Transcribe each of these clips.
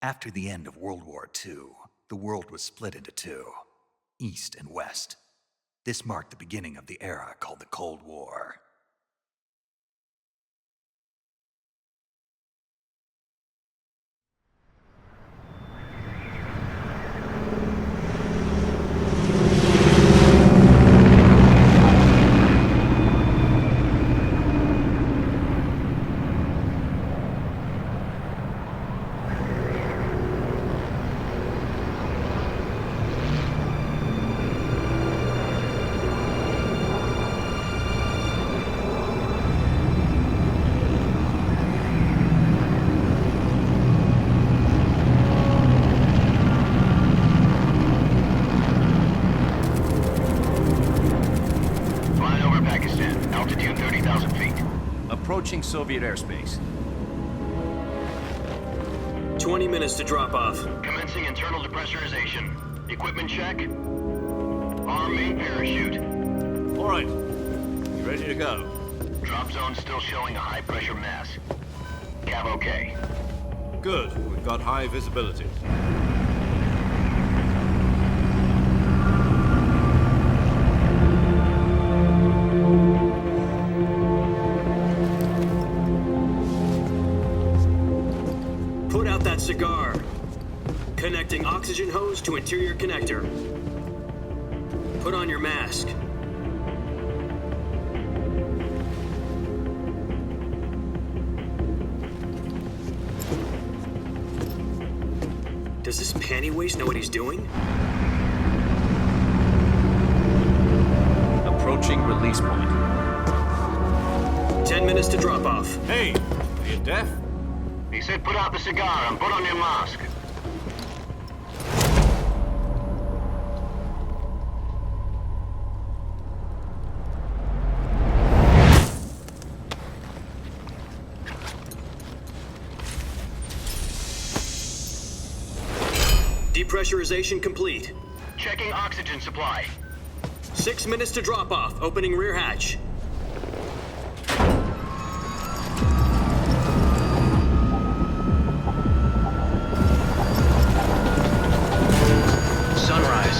After the end of World War II, the world was split into two, East and West. This marked the beginning of the era called the Cold War. Approaching Soviet airspace. 20 minutes to drop off. Commencing internal depressurization. Equipment check. Arm main parachute. All right. You ready to go? Drop zone still showing a high pressure mass. Cav okay. Good. We've got high visibility. Put out that cigar. Connecting oxygen hose to interior connector. Put on your mask. Does this panty waste know what he's doing? Approaching release point. 10 minutes to drop off. Hey, are you deaf? He said put out the cigar and put on your mask. Depressurization complete. Checking oxygen supply. 6 minutes to drop off. Opening rear hatch. Sunrise.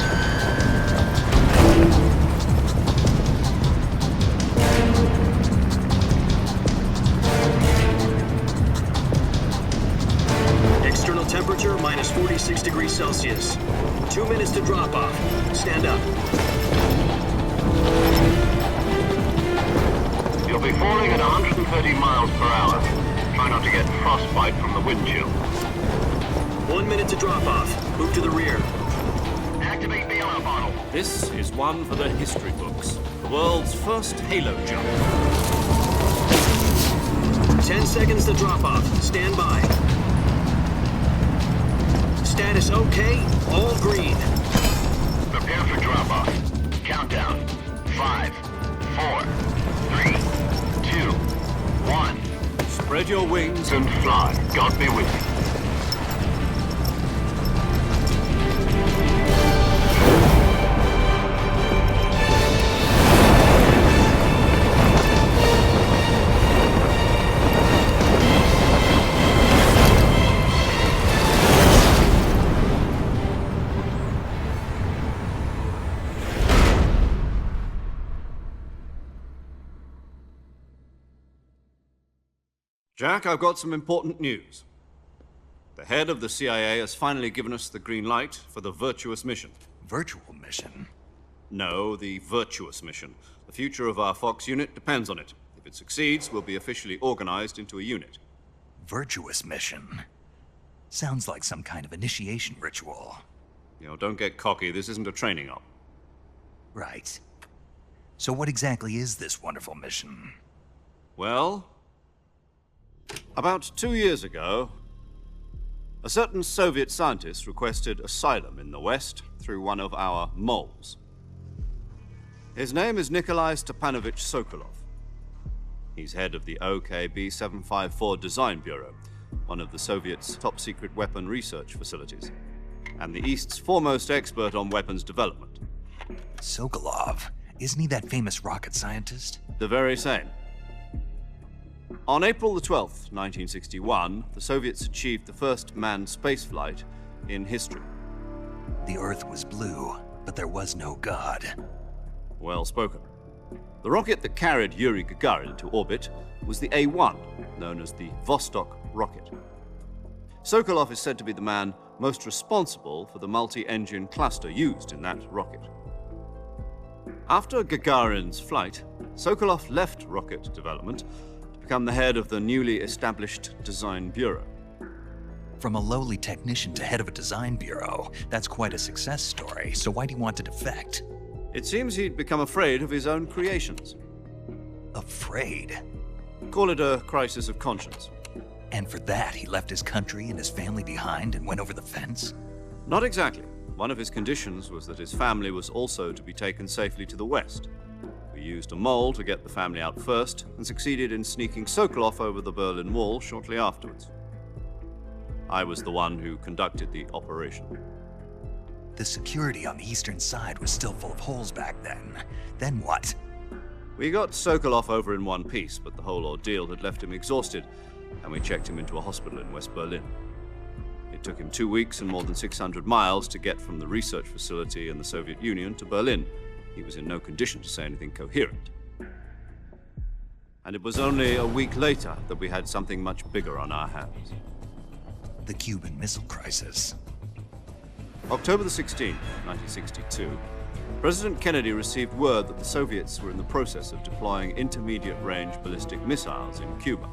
External temperature minus 46 degrees Celsius. 2 minutes to drop off. Stand up. You'll be falling at 130 miles per hour. Try not to get frostbite from the wind chill. 1 minute to drop off. Move to the rear. Activate bailout bottle. This is one for the history books. The world's first halo jump. 10 seconds to drop off. Stand by. Status okay. All green. Prepare for drop-off. Countdown. 5, 4, 3, 2, 1. Spread your wings And fly. God be with you. Jack, I've got some important news. The head of the CIA has finally given us the green light for the Virtuous mission. Virtual mission? No, the Virtuous mission. The future of our Fox unit depends on it. If it succeeds, we'll be officially organized into a unit. Virtuous mission? Sounds like some kind of initiation ritual. You know, don't get cocky. This isn't a training op. Right. So what exactly is this wonderful mission? Well, about 2 years ago, a certain Soviet scientist requested asylum in the West through one of our moles. His name is Nikolai Stepanovich Sokolov. He's head of the OKB 754 Design Bureau, one of the Soviets' top-secret weapon research facilities, and the East's foremost expert on weapons development. Sokolov? Isn't he that famous rocket scientist? The very same. On April the 12th, 1961, the Soviets achieved the first manned spaceflight in history. The Earth was blue, but there was no God. Well spoken. The rocket that carried Yuri Gagarin to orbit was the A-1, known as the Vostok rocket. Sokolov is said to be the man most responsible for the multi-engine cluster used in that rocket. After Gagarin's flight, Sokolov left rocket development to become the head of the newly established Design Bureau. From a lowly technician to head of a design bureau, that's quite a success story, so why'd he want to defect? It seems he'd become afraid of his own creations. Afraid? Call it a crisis of conscience. And for that, he left his country and his family behind and went over the fence? Not exactly. One of his conditions was that his family was also to be taken safely to the west. We used a mole to get the family out first and succeeded in sneaking Sokolov over the Berlin Wall shortly afterwards. I was the one who conducted the operation. The security on the eastern side was still full of holes back then. Then what? We got Sokolov over in one piece, but the whole ordeal had left him exhausted, and we checked him into a hospital in West Berlin. It took him 2 weeks and more than 600 miles to get from the research facility in the Soviet Union to Berlin. He was in no condition to say anything coherent. And it was only a week later that we had something much bigger on our hands. The Cuban Missile Crisis. October the 16th, 1962, President Kennedy received word that the Soviets were in the process of deploying intermediate-range ballistic missiles in Cuba.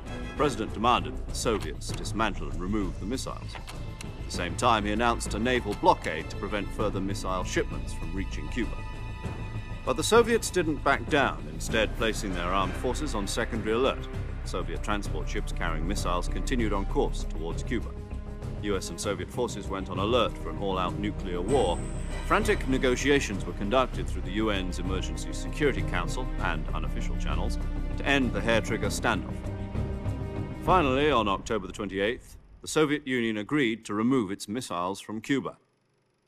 The President demanded that the Soviets dismantle and remove the missiles. At the same time, he announced a naval blockade to prevent further missile shipments from reaching Cuba. But the Soviets didn't back down, instead placing their armed forces on secondary alert. Soviet transport ships carrying missiles continued on course towards Cuba. US and Soviet forces went on alert for an all-out nuclear war. Frantic negotiations were conducted through the UN's Emergency Security Council and unofficial channels to end the hair-trigger standoff. Finally, on October the 28th, the Soviet Union agreed to remove its missiles from Cuba,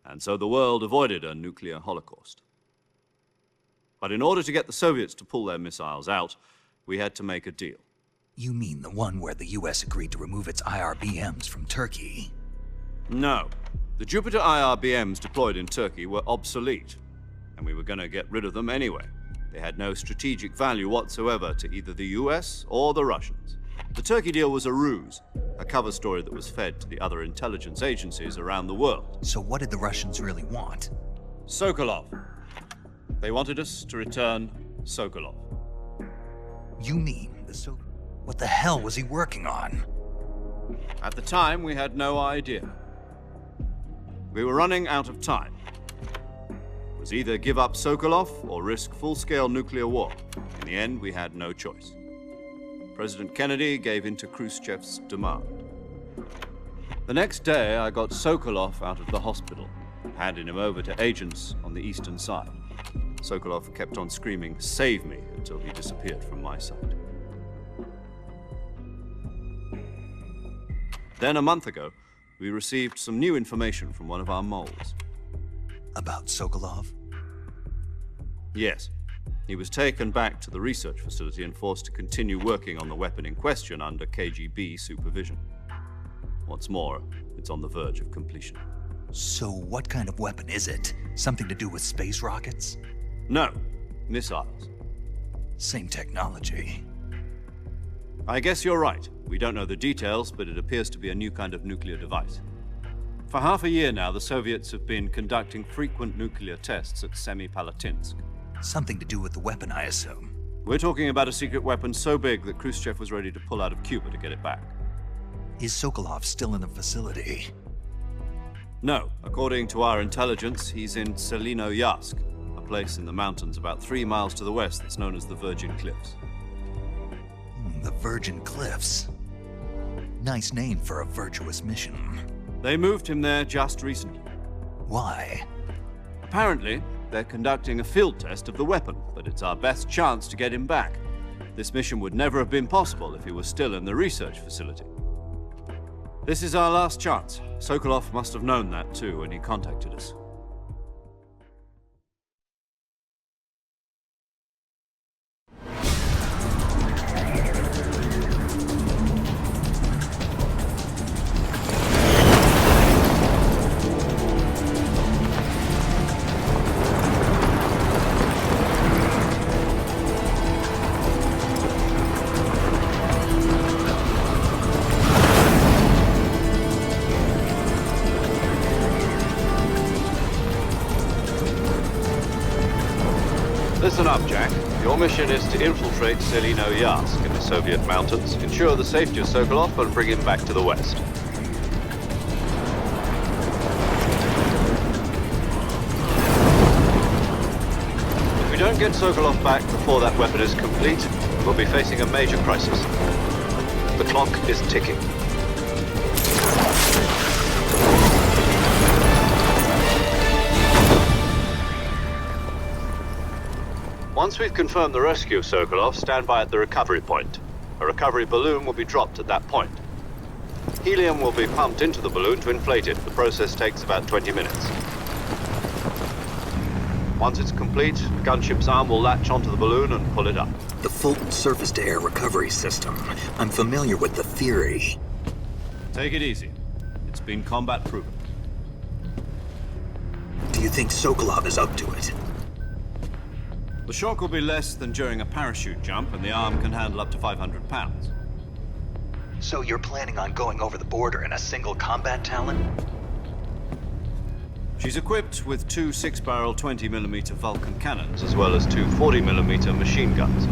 and so the world avoided a nuclear holocaust. But in order to get the Soviets to pull their missiles out, we had to make a deal. You mean the one where the US agreed to remove its IRBMs from Turkey? No. The Jupiter IRBMs deployed in Turkey were obsolete, and we were going to get rid of them anyway. They had no strategic value whatsoever to either the US or the Russians. The Turkey deal was a ruse, a cover story that was fed to the other intelligence agencies around the world. So what did the Russians really want? Sokolov. They wanted us to return Sokolov. You mean what the hell was he working on? At the time, we had no idea. We were running out of time. It was either give up Sokolov or risk full-scale nuclear war. In the end, we had no choice. President Kennedy gave in to Khrushchev's demand. The next day, I got Sokolov out of the hospital, handing him over to agents on the eastern side. Sokolov kept on screaming, "Save me," until he disappeared from my sight. Then, a month ago, we received some new information from one of our moles. About Sokolov? Yes. He was taken back to the research facility and forced to continue working on the weapon in question under KGB supervision. What's more, it's on the verge of completion. So what kind of weapon is it? Something to do with space rockets? No, missiles. Same technology. I guess you're right. We don't know the details, but it appears to be a new kind of nuclear device. For half a year now, the Soviets have been conducting frequent nuclear tests at Semipalatinsk. Something to do with the weapon, I assume. We're talking about a secret weapon so big that Khrushchev was ready to pull out of Cuba to get it back. Is Sokolov still in the facility? No. According to our intelligence, he's in Selinoyarsk, a place in the mountains about 3 miles to the west that's known as the Virgin Cliffs. The Virgin Cliffs. Nice name for a virtuous mission. They moved him there just recently. Why? Apparently, they're conducting a field test of the weapon, but it's our best chance to get him back. This mission would never have been possible if he was still in the research facility. This is our last chance. Sokolov must have known that too when he contacted us. Listen up, Jack. Your mission is to infiltrate Selino-Yarsk in the Soviet mountains, ensure the safety of Sokolov, and bring him back to the west. If we don't get Sokolov back before that weapon is complete, we'll be facing a major crisis. The clock is ticking. Once we've confirmed the rescue of Sokolov, stand by at the recovery point. A recovery balloon will be dropped at that point. Helium will be pumped into the balloon to inflate it. The process takes about 20 minutes. Once it's complete, the gunship's arm will latch onto the balloon and pull it up. The Fulton surface-to-air recovery system. I'm familiar with the theory. Take it easy. It's been combat proven. Do you think Sokolov is up to it? The shock will be less than during a parachute jump, and the arm can handle up to 500 pounds. So you're planning on going over the border in a single combat Talon? She's equipped with two 6-barrel 20mm Vulcan cannons, as well as two 40mm machine guns.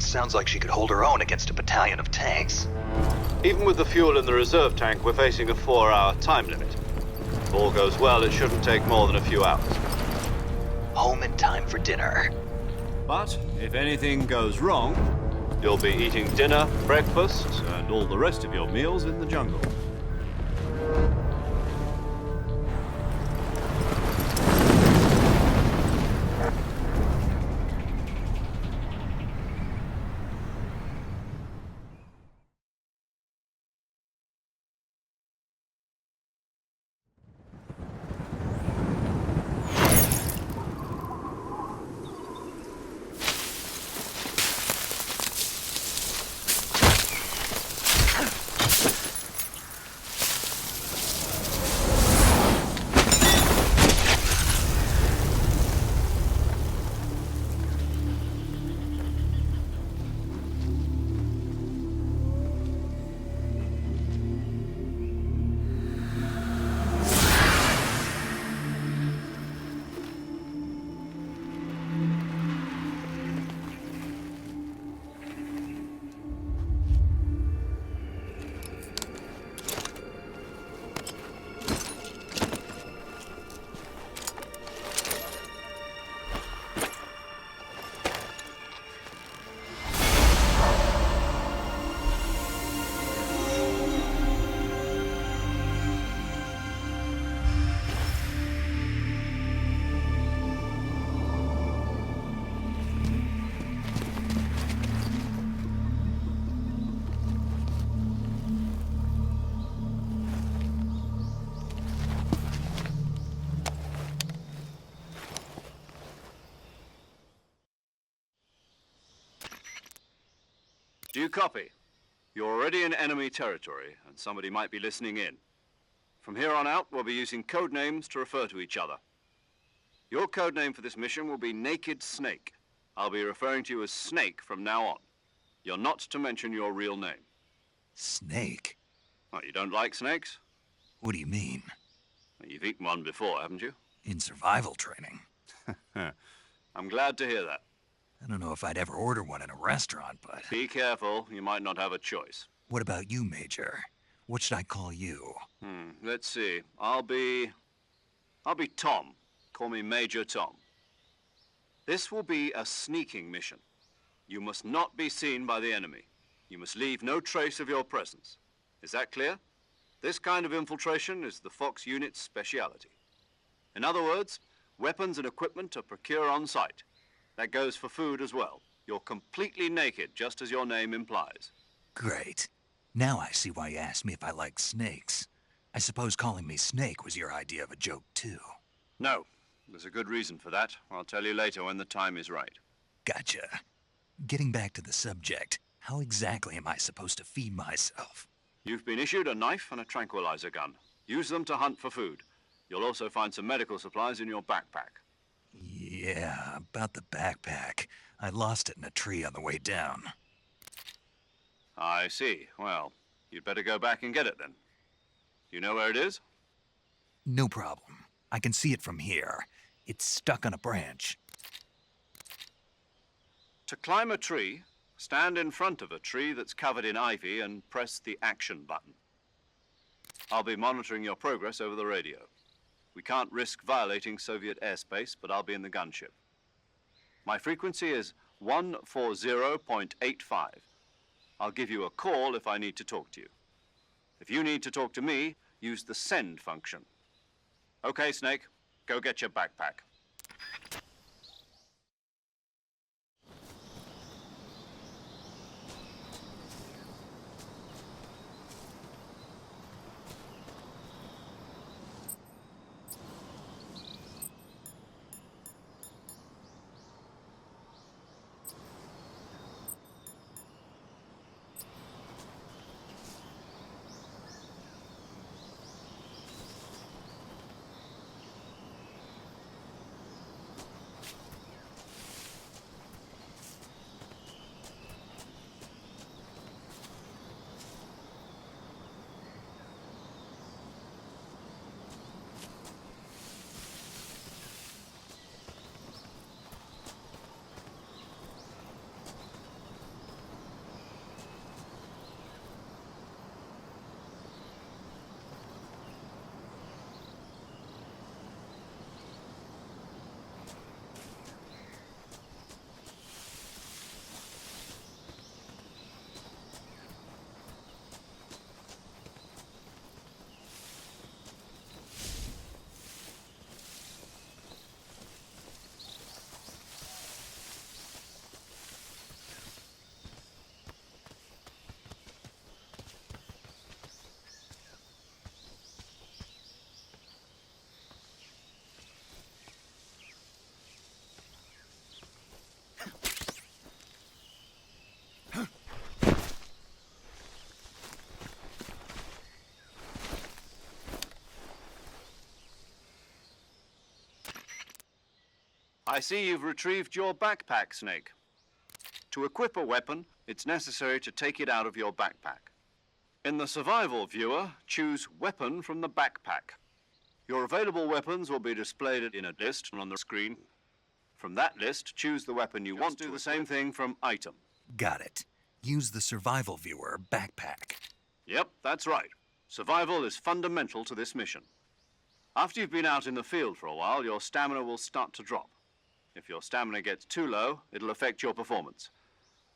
Sounds like she could hold her own against a battalion of tanks. Even with the fuel in the reserve tank, we're facing a 4-hour time limit. If all goes well, it shouldn't take more than a few hours. Home in time for dinner. But if anything goes wrong, you'll be eating dinner, breakfast, and all the rest of your meals in the jungle. Do you copy? You're already in enemy territory, and somebody might be listening in. From here on out, we'll be using code names to refer to each other. Your code name for this mission will be Naked Snake. I'll be referring to you as Snake from now on. You're not to mention your real name. Snake? What, you don't like snakes? What do you mean? Well, you've eaten one before, haven't you? In survival training. I'm glad to hear that. I don't know if I'd ever order one in a restaurant, but... Be careful, you might not have a choice. What about you, Major? What should I call you? Let's see. I'll be Tom. Call me Major Tom. This will be a sneaking mission. You must not be seen by the enemy. You must leave no trace of your presence. Is that clear? This kind of infiltration is the Fox unit's speciality. In other words, weapons and equipment are procured on site. That goes for food as well. You're completely naked, just as your name implies. Great. Now I see why you asked me if I like snakes. I suppose calling me Snake was your idea of a joke, too. No. There's a good reason for that. I'll tell you later when the time is right. Gotcha. Getting back to the subject, how exactly am I supposed to feed myself? You've been issued a knife and a tranquilizer gun. Use them to hunt for food. You'll also find some medical supplies in your backpack. Yeah, about the backpack. I lost it in a tree on the way down. I see. Well, you'd better go back and get it then. You know where it is? No problem. I can see it from here. It's stuck on a branch. To climb a tree, stand in front of a tree that's covered in ivy and press the action button. I'll be monitoring your progress over the radio. We can't risk violating Soviet airspace, but I'll be in the gunship. My frequency is 140.85. I'll give you a call if I need to talk to you. If you need to talk to me, use the send function. Okay, Snake, go get your backpack. I see you've retrieved your backpack, Snake. To equip a weapon, it's necessary to take it out of your backpack. In the survival viewer, choose Weapon from the backpack. Your available weapons will be displayed in a list on the screen. From that list, choose the weapon you want to. Do the same thing from Item. Got it. Use the survival viewer backpack. Yep, that's right. Survival is fundamental to this mission. After you've been out in the field for a while, your stamina will start to drop. If your stamina gets too low, it'll affect your performance.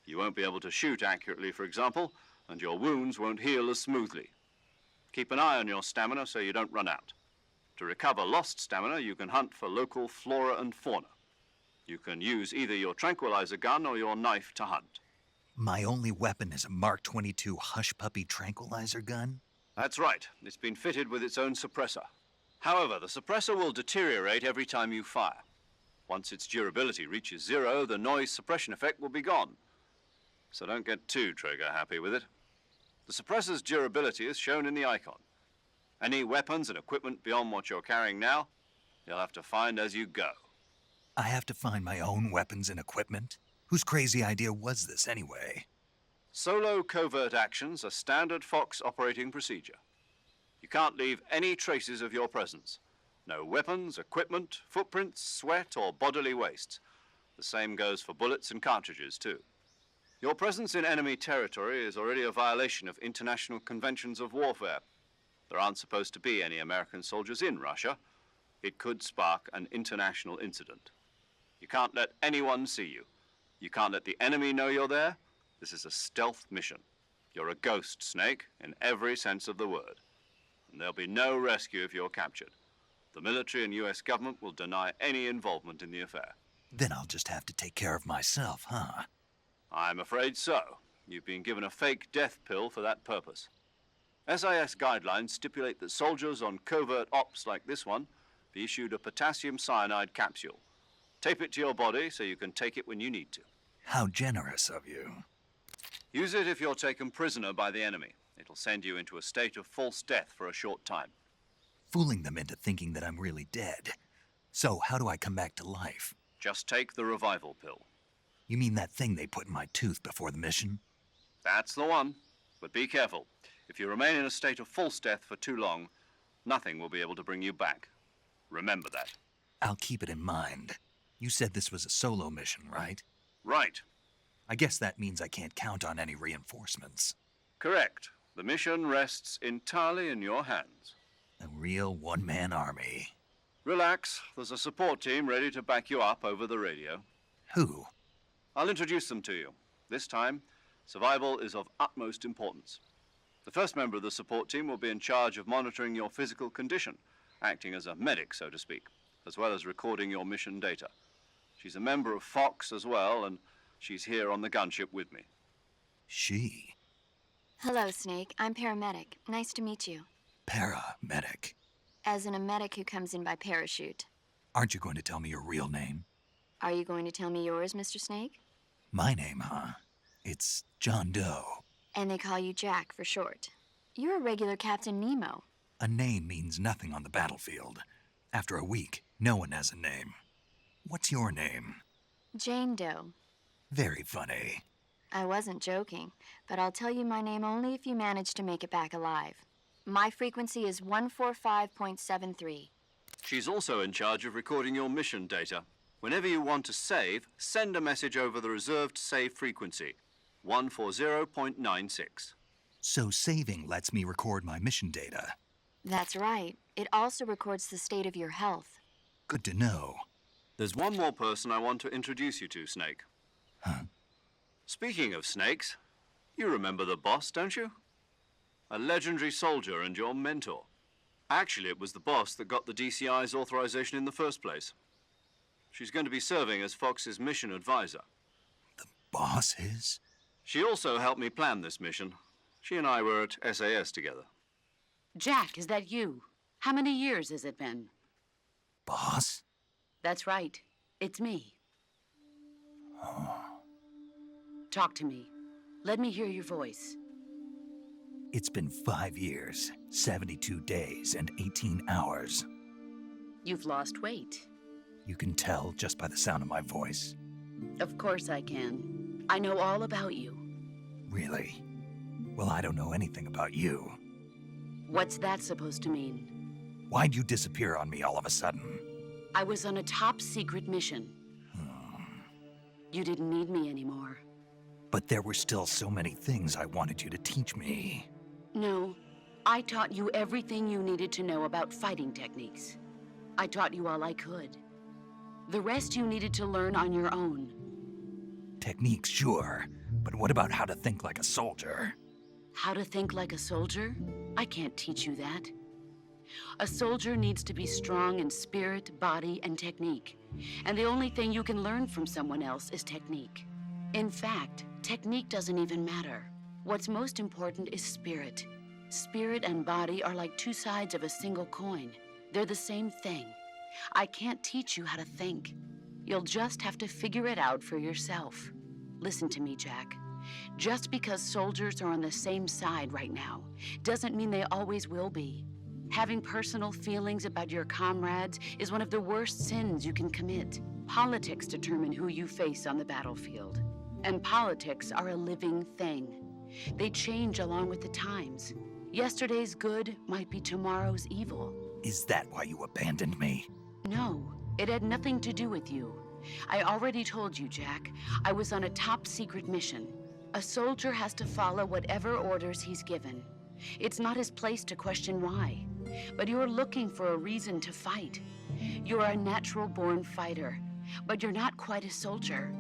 You won't be able to shoot accurately, for example, and your wounds won't heal as smoothly. Keep an eye on your stamina so you don't run out. To recover lost stamina, you can hunt for local flora and fauna. You can use either your tranquilizer gun or your knife to hunt. My only weapon is a Mark 22 Hush Puppy tranquilizer gun? That's right. It's been fitted with its own suppressor. However, the suppressor will deteriorate every time you fire. Once its durability reaches 0, the noise suppression effect will be gone. So don't get too trigger-happy with it. The suppressor's durability is shown in the icon. Any weapons and equipment beyond what you're carrying now, you'll have to find as you go. I have to find my own weapons and equipment? Whose crazy idea was this anyway? Solo covert actions are standard Fox operating procedure. You can't leave any traces of your presence. No weapons, equipment, footprints, sweat, or bodily wastes. The same goes for bullets and cartridges, too. Your presence in enemy territory is already a violation of international conventions of warfare. There aren't supposed to be any American soldiers in Russia. It could spark an international incident. You can't let anyone see you. You can't let the enemy know you're there. This is a stealth mission. You're a ghost, Snake, in every sense of the word. And there'll be no rescue if you're captured. The military and U.S. government will deny any involvement in the affair. Then I'll just have to take care of myself, huh? I'm afraid so. You've been given a fake death pill for that purpose. SIS guidelines stipulate that soldiers on covert ops like this one be issued a potassium cyanide capsule. Tape it to your body so you can take it when you need to. How generous of you. Use it if you're taken prisoner by the enemy. It'll send you into a state of false death for a short time. Fooling them into thinking that I'm really dead. So how do I come back to life? Just take the revival pill. You mean that thing they put in my tooth before the mission? That's the one. But be careful. If you remain in a state of false death for too long, nothing will be able to bring you back. Remember that. I'll keep it in mind. You said this was a solo mission, right? Right. I guess that means I can't count on any reinforcements. Correct. The mission rests entirely in your hands. A real one-man army. Relax. There's a support team ready to back you up over the radio. Who? I'll introduce them to you. This time, survival is of utmost importance. The first member of the support team will be in charge of monitoring your physical condition, acting as a medic, so to speak, as well as recording your mission data. She's a member of Fox as well, and she's here on the gunship with me. She? Hello, Snake. I'm paramedic. Nice to meet you. Paramedic. As in a medic who comes in by parachute. Aren't you going to tell me your real name? Are you going to tell me yours, Mr. Snake? My name, huh? It's John Doe. And they call you Jack for short. You're a regular Captain Nemo. A name means nothing on the battlefield. After a week, no one has a name. What's your name? Jane Doe. Very funny. I wasn't joking, but I'll tell you my name only if you manage to make it back alive. My frequency is 145.73. She's also in charge of recording your mission data. Whenever you want to save, send a message over the reserved save frequency, 140.96. So saving lets me record my mission data. That's right. It also records the state of your health. Good to know. There's one more person I want to introduce you to, Snake. Huh? Speaking of snakes, you remember the boss, don't you? A legendary soldier and your mentor. Actually, it was the boss that got the DCI's authorization in the first place. She's going to be serving as Fox's mission advisor. The boss is? She also helped me plan this mission. She and I were at SAS together. Jack, is that you? How many years has it been? Boss? That's right. It's me. Oh. Talk to me. Let me hear your voice. It's been 5 years, 72 days, and 18 hours. You've lost weight. You can tell just by the sound of my voice. Of course I can. I know all about you. Really? Well, I don't know anything about you. What's that supposed to mean? Why'd you disappear on me all of a sudden? I was on a top-secret mission. You didn't need me anymore. But there were still so many things I wanted you to teach me. No, I taught you everything you needed to know about fighting techniques. I taught you all I could. The rest you needed to learn on your own. Techniques, sure. But what about how to think like a soldier? How to think like a soldier? I can't teach you that. A soldier needs to be strong in spirit, body, and technique. And the only thing you can learn from someone else is technique. In fact, technique doesn't even matter. What's most important is spirit. Spirit and body are like two sides of a single coin. They're the same thing. I can't teach you how to think. You'll just have to figure it out for yourself. Listen to me, Jack. Just because soldiers are on the same side right now doesn't mean they always will be. Having personal feelings about your comrades is one of the worst sins you can commit. Politics determine who you face on the battlefield. And politics are a living thing. They change along with the times. Yesterday's good might be tomorrow's evil. Is that why you abandoned me? No, it had nothing to do with you. I already told you, Jack. I was on a top-secret mission. A soldier has to follow whatever orders he's given. It's not his place to question why. But you're looking for a reason to fight. You're a natural-born fighter, but you're not quite a soldier.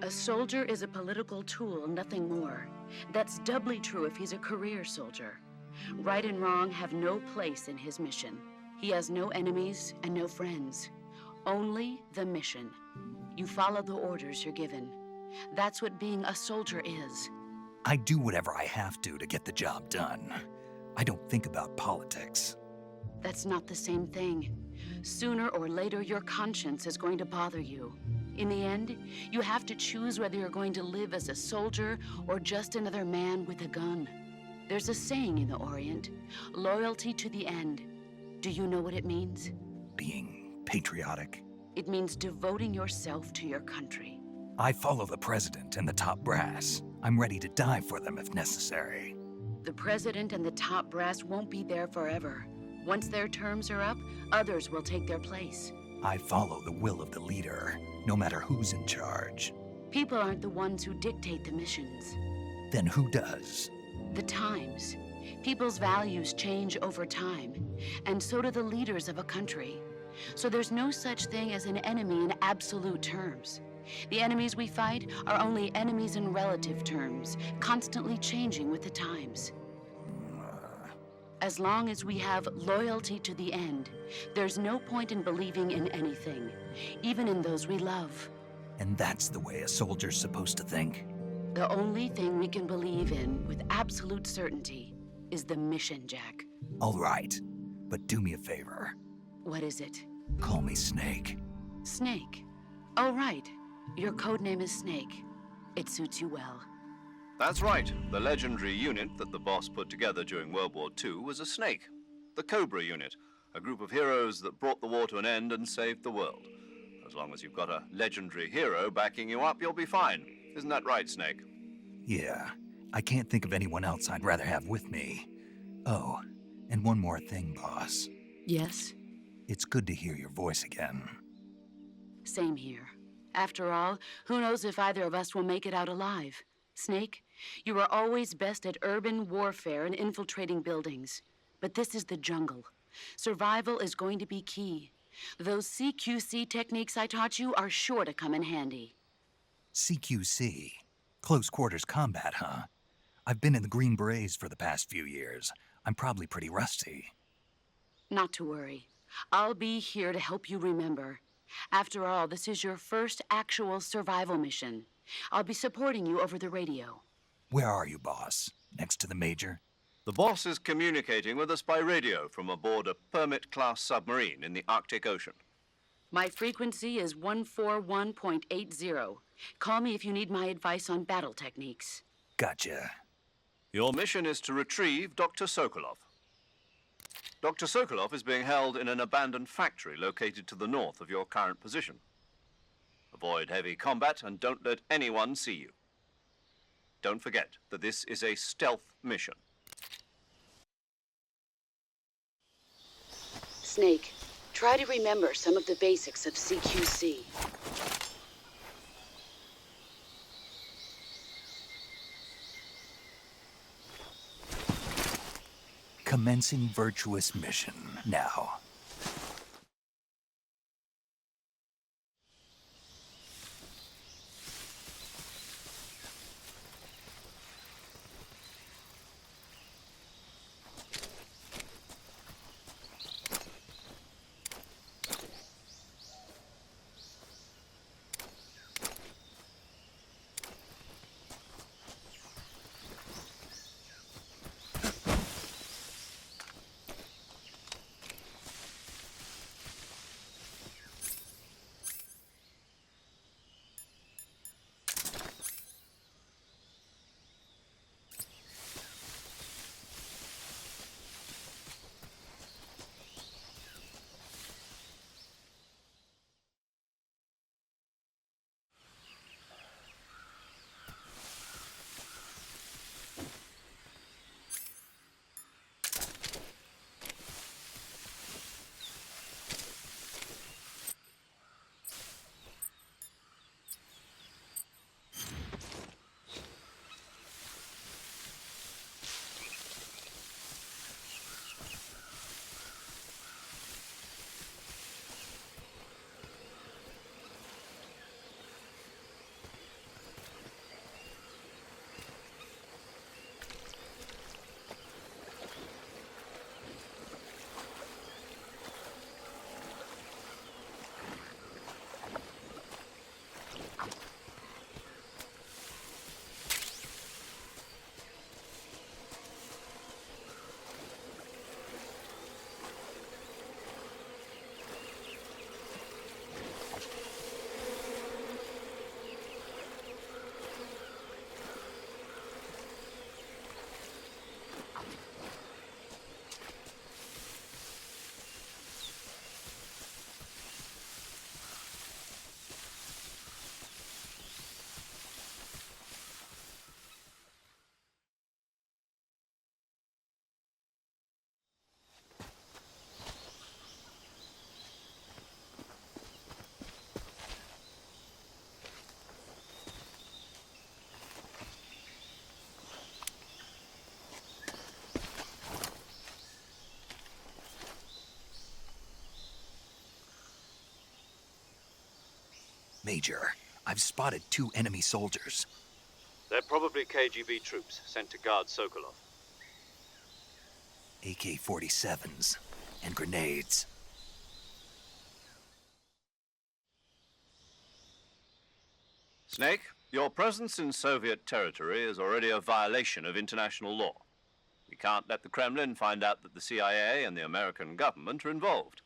A soldier is a political tool, nothing more. That's doubly true if he's a career soldier. Right and wrong have no place in his mission. He has no enemies and no friends. Only the mission. You follow the orders you're given. That's what being a soldier is. I do whatever I have to get the job done. I don't think about politics. That's not the same thing. Sooner or later, your conscience is going to bother you. In the end, you have to choose whether you're going to live as a soldier or just another man with a gun. There's a saying in the Orient, loyalty to the end. Do you know what it means? Being patriotic. It means devoting yourself to your country. I follow the president and the top brass. I'm ready to die for them if necessary. The president and the top brass won't be there forever. Once their terms are up, others will take their place. I follow the will of the leader, no matter who's in charge. People aren't the ones who dictate the missions. Then who does? The times. People's values change over time, and so do the leaders of a country. So there's no such thing as an enemy in absolute terms. The enemies we fight are only enemies in relative terms, constantly changing with the times. As long as we have loyalty to the end, there's no point in believing in anything, even in those we love. And that's the way a soldier's supposed to think? The only thing we can believe in with absolute certainty is the mission, Jack. All right, but do me a favor. What is it? Call me Snake. Snake. Oh, right. Your code name is Snake. It suits you well. That's right. The legendary unit that the boss put together during World War II was a snake. The Cobra unit, a group of heroes that brought the war to an end and saved the world. As long as you've got a legendary hero backing you up, you'll be fine. Isn't that right, Snake? Yeah, I can't think of anyone else I'd rather have with me. Oh, and one more thing, boss. Yes? It's good to hear your voice again. Same here. After all, who knows if either of us will make it out alive? Snake, you are always best at urban warfare and infiltrating buildings. But this is the jungle. Survival is going to be key. Those CQC techniques I taught you are sure to come in handy. CQC? Close quarters combat, huh? I've been in the Green Berets for the past few years. I'm probably pretty rusty. Not to worry. I'll be here to help you remember. After all, this is your first actual survival mission. I'll be supporting you over the radio. Where are you, boss? Next to the Major? The boss is communicating with us by radio from aboard a Permit-class submarine in the Arctic Ocean. My frequency is 141.80. Call me if you need my advice on battle techniques. Gotcha. Your mission is to retrieve Dr. Sokolov. Dr. Sokolov is being held in an abandoned factory located to the north of your current position. Avoid heavy combat and don't let anyone see you. Don't forget that this is a stealth mission. Snake, try to remember some of the basics of CQC. Commencing Virtuous mission now. Major, I've spotted 2 enemy soldiers. They're probably KGB troops sent to guard Sokolov. AK-47s and grenades. Snake, your presence in Soviet territory is already a violation of international law. We can't let the Kremlin find out that the CIA and the American government are involved.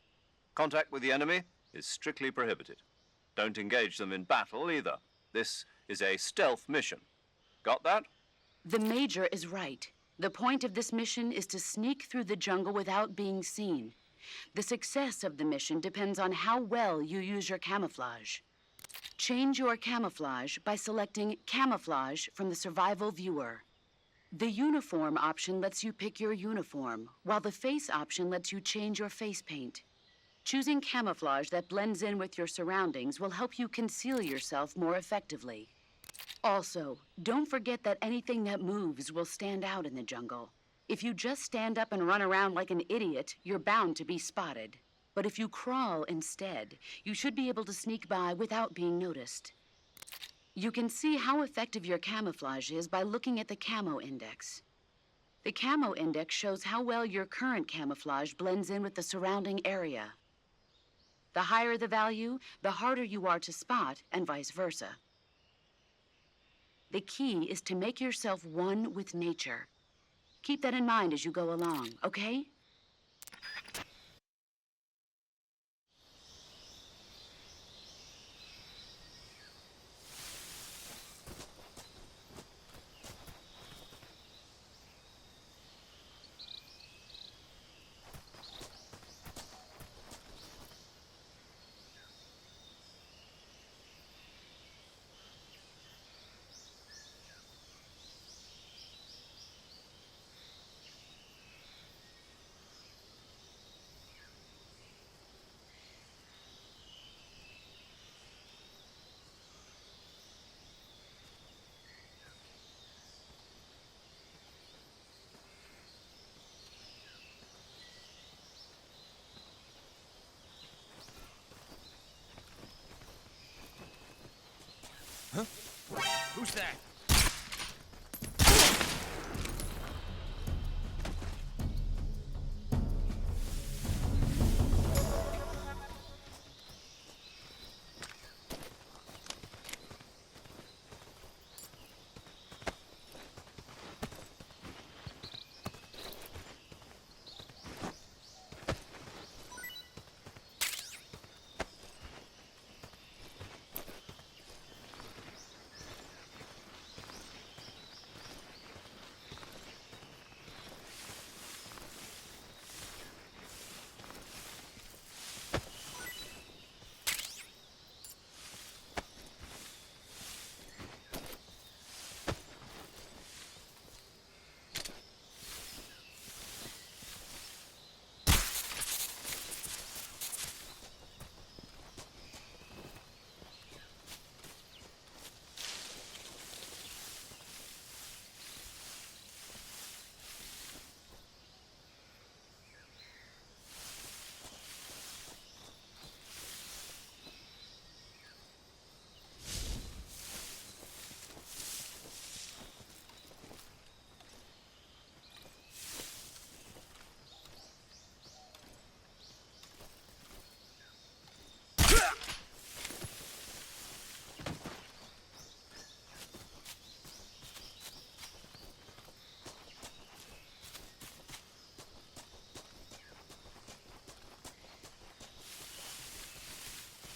Contact with the enemy is strictly prohibited. Don't engage them in battle either. This is a stealth mission. Got that? The Major is right. The point of this mission is to sneak through the jungle without being seen. The success of the mission depends on how well you use your camouflage. Change your camouflage by selecting Camouflage from the Survival Viewer. The Uniform option lets you pick your uniform, while the Face option lets you change your face paint. Choosing camouflage that blends in with your surroundings will help you conceal yourself more effectively. Also, don't forget that anything that moves will stand out in the jungle. If you just stand up and run around like an idiot, you're bound to be spotted. But if you crawl instead, you should be able to sneak by without being noticed. You can see how effective your camouflage is by looking at the Camo Index. The Camo Index shows how well your current camouflage blends in with the surrounding area. The higher the value, the harder you are to spot, and vice versa. The key is to make yourself one with nature. Keep that in mind as you go along, okay? Who's that?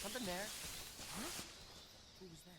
Something there? Huh? Who was that?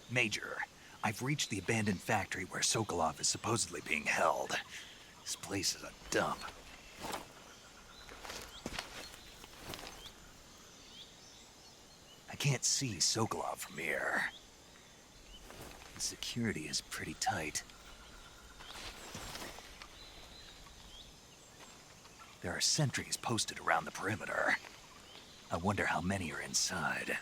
Major, I've reached the abandoned factory where Sokolov is supposedly being held. This place is a dump. I can't see Sokolov from here. The security is pretty tight. There are sentries posted around the perimeter. I wonder how many are inside.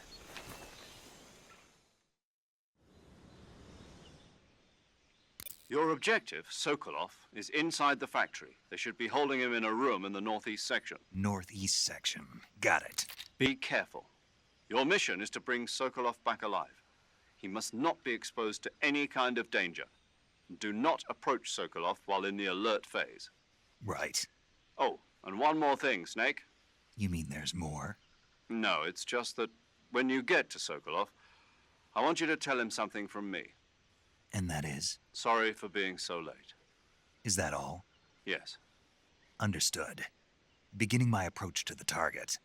Your objective, Sokolov, is inside the factory. They should be holding him in a room in the northeast section. Northeast section. Got it. Be careful. Your mission is to bring Sokolov back alive. He must not be exposed to any kind of danger. Do not approach Sokolov while in the alert phase. Right. Oh, and one more thing, Snake. You mean there's more? No, it's just that when you get to Sokolov, I want you to tell him something from me. And that is? Sorry for being so late. Is that all? Yes. Understood. Beginning my approach to the target.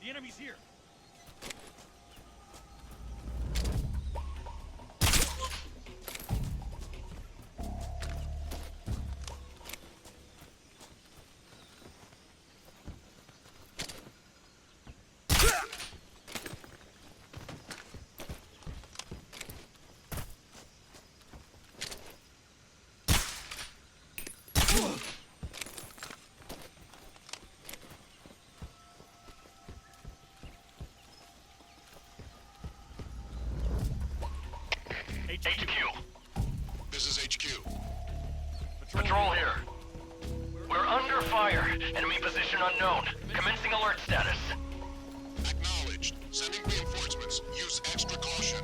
The enemy's here. HQ. This is HQ. Patrol here. We're under fire. Enemy position unknown. Commencing alert status. Acknowledged. Sending reinforcements. Use extra caution.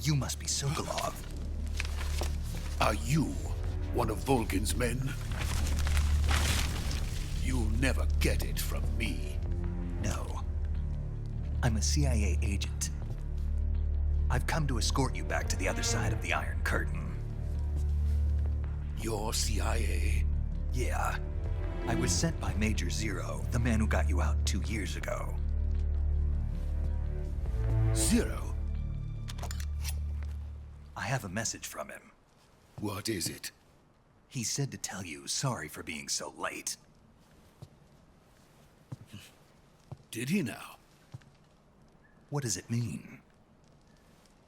You must be Sokolov. Are you One of Volgin's men? You'll never get it from me. No. I'm a CIA agent. I've come to escort you back to the other side of the Iron Curtain. You're CIA? Yeah. I was sent by Major Zero, the man who got you out 2 years ago. Zero? I have a message from him. What is it? He said to tell you sorry for being so late. Did he now? What does it mean?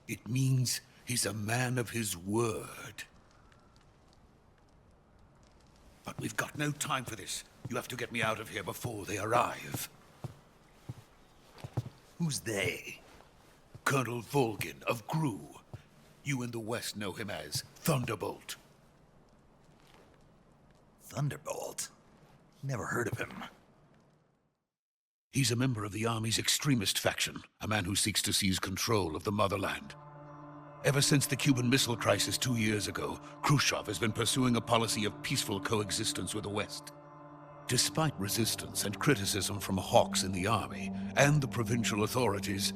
It means he's a man of his word. But we've got no time for this. You have to get me out of here before they arrive. Who's they? Colonel Volgin of Gru. You in the West know him as Thunderbolt. Thunderbolt? Never heard of him. He's a member of the Army's extremist faction, a man who seeks to seize control of the motherland. Ever since the Cuban Missile Crisis 2 years ago, Khrushchev has been pursuing a policy of peaceful coexistence with the West. Despite resistance and criticism from hawks in the army and the provincial authorities,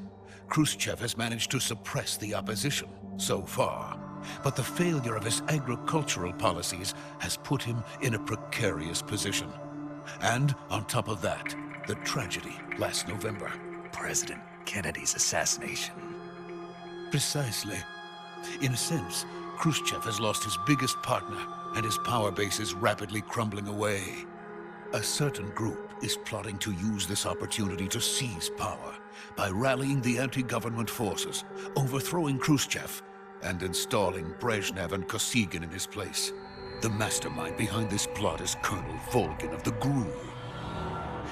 Khrushchev has managed to suppress the opposition, so far. But the failure of his agricultural policies has put him in a precarious position. And on top of that, the tragedy last November. President Kennedy's assassination. Precisely. In a sense, Khrushchev has lost his biggest partner, and his power base is rapidly crumbling away. A certain group is plotting to use this opportunity to seize power by rallying the anti-government forces, overthrowing Khrushchev, and installing Brezhnev and Kosygin in his place. The mastermind behind this plot is Colonel Volgin of the GRU.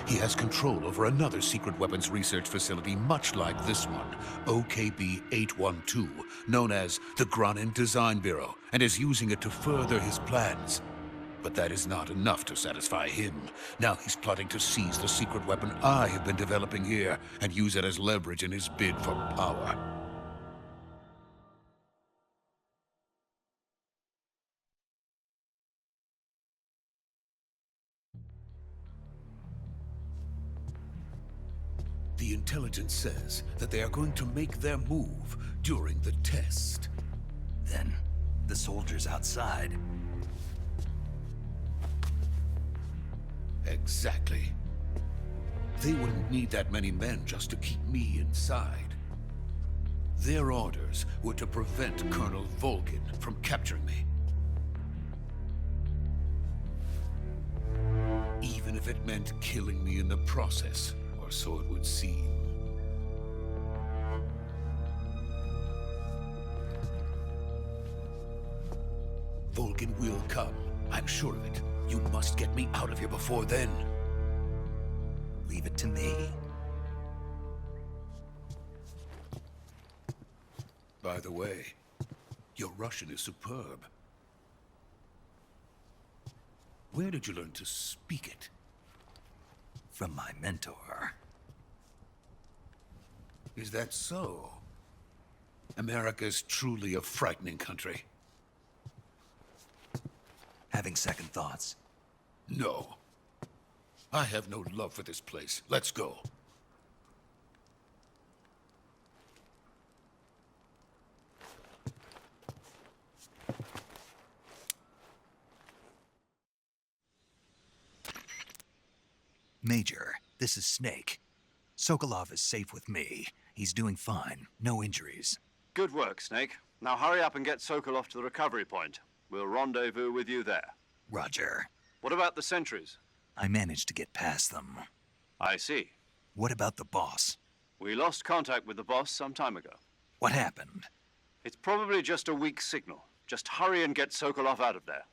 He has control over another secret weapons research facility much like this one, OKB-812, known as the Granin Design Bureau, and is using it to further his plans. But that is not enough to satisfy him. Now he's plotting to seize the secret weapon I have been developing here and use it as leverage in his bid for power. The intelligence says that they are going to make their move during the test. Then, the soldiers outside. Exactly. They wouldn't need that many men just to keep me inside. Their orders were to prevent Colonel Volgin from capturing me. Even if it meant killing me in the process, or so it would seem. Volgin will come. I'm sure of it. You must get me out of here before then. Leave it to me. By the way, your Russian is superb. Where did you learn to speak it? From my mentor. Is that so? America's truly a frightening country. Having second thoughts. No. I have no love for this place. Let's go. Major, this is Snake. Sokolov is safe with me. He's doing fine. No injuries. Good work, Snake. Now hurry up and get Sokolov to the recovery point. We'll rendezvous with you there. Roger. What about the sentries? I managed to get past them. I see. What about the boss? We lost contact with the boss some time ago. What happened? It's probably just a weak signal. Just hurry and get Sokolov out of there.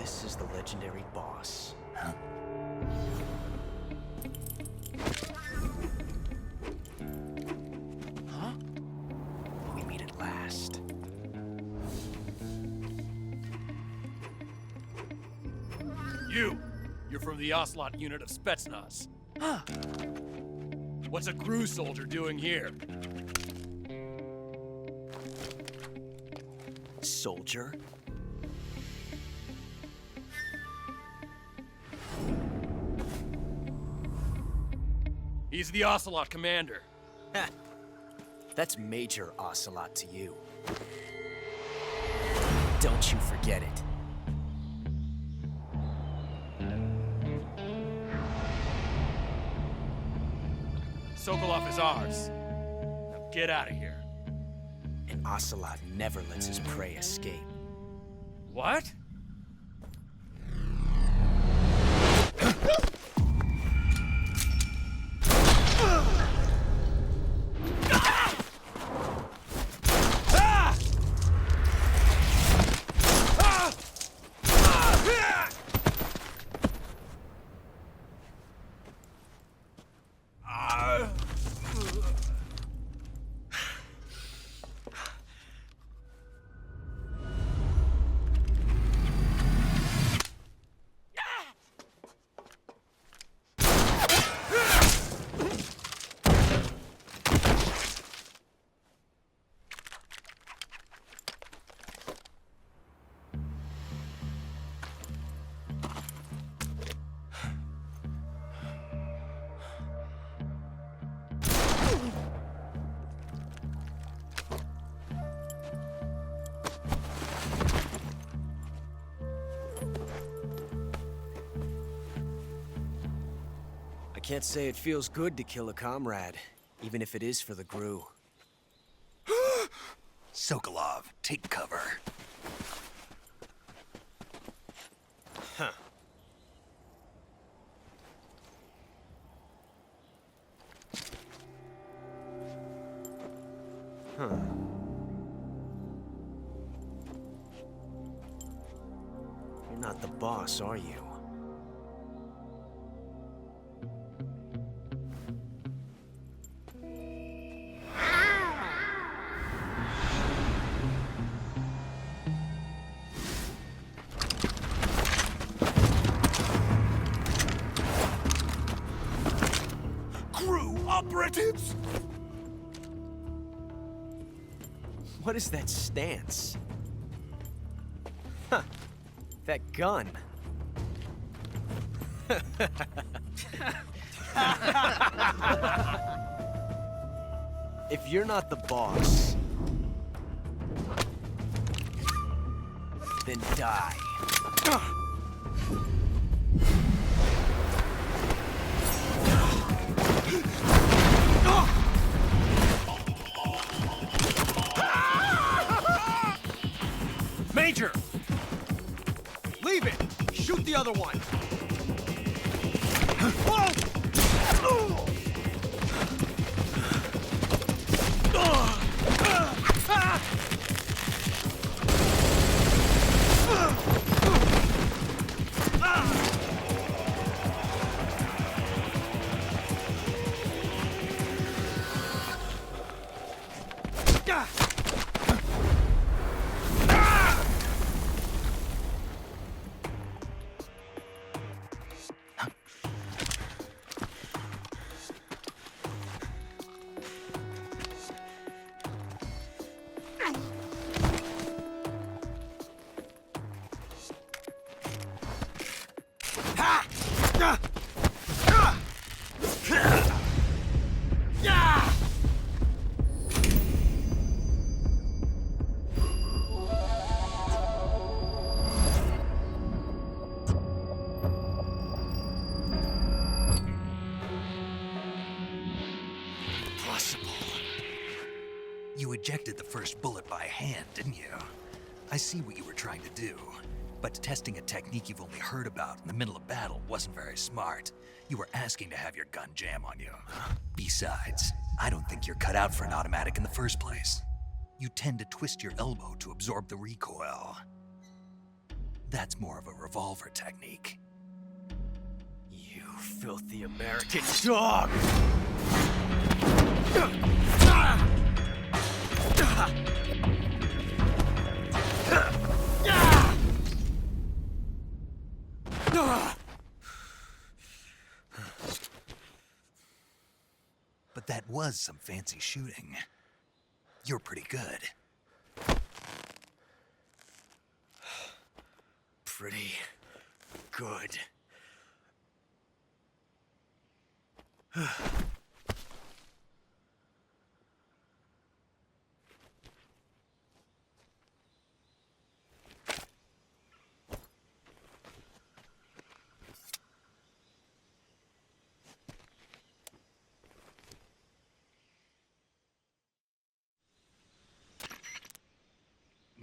this is the legendary boss. Huh? Huh? We meet at last. You're from the Ocelot unit of Spetsnaz. Huh. What's a crew soldier doing here? Soldier? He's the Ocelot commander. Ha! That's Major Ocelot to you. Don't you forget it. Sokolov is ours. Now get out of here. And Ocelot never lets his prey escape. What? I can't say it feels good to kill a comrade, even if it is for the GRU. Sokolov, take cover. Huh. Huh. You're not the boss, are you? GRU operatives! What is that stance? Huh. That gun. If you're not the boss, then die. Major! Leave it! Shoot the other one! You ejected the first bullet by hand, didn't you? I see what you were trying to do. But testing a technique you've only heard about in the middle of battle wasn't very smart. You were asking to have your gun jam on you. Besides, I don't think you're cut out for an automatic in the first place. You tend to twist your elbow to absorb the recoil. That's more of a revolver technique. You filthy American dog! But that was some fancy shooting. You're pretty good. Pretty good.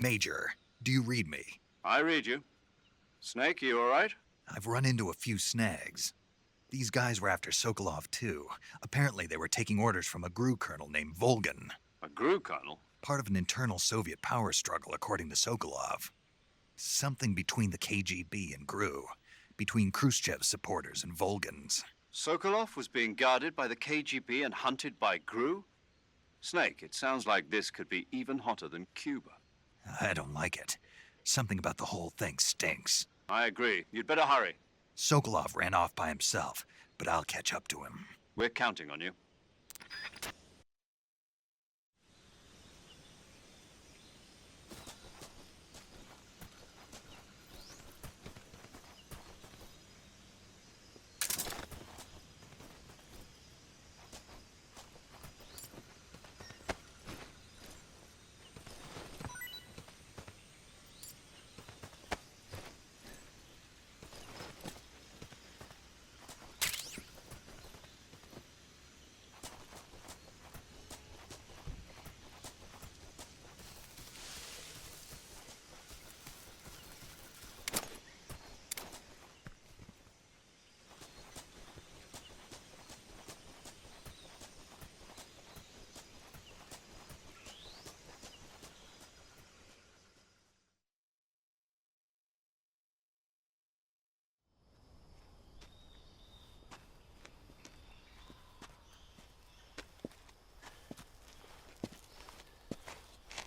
Major, do you read me? I read you. Snake, you all right? I've run into a few snags. These guys were after Sokolov, too. Apparently, they were taking orders from a GRU colonel named Volgan. A GRU colonel? Part of an internal Soviet power struggle, according to Sokolov. Something between the KGB and GRU. Between Khrushchev's supporters and Volgan's. Sokolov was being guarded by the KGB and hunted by GRU? Snake, it sounds like this could be even hotter than Cuba. I don't like it. Something about the whole thing stinks. I agree. You'd better hurry. Sokolov ran off by himself, but I'll catch up to him. We're counting on you.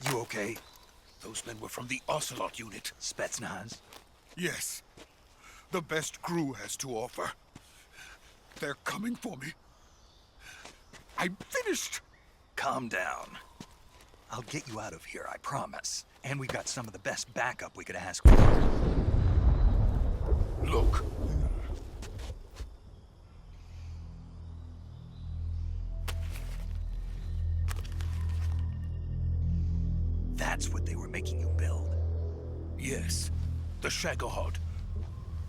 You okay? Those men were from the Ocelot unit. Spetsnaz? Yes. The best GRU has to offer. They're coming for me. I'm finished. Calm down. I'll get you out of here, I promise. And we've got some of the best backup we could ask for. Look. That's what they were making you build. Yes. The Shagohod.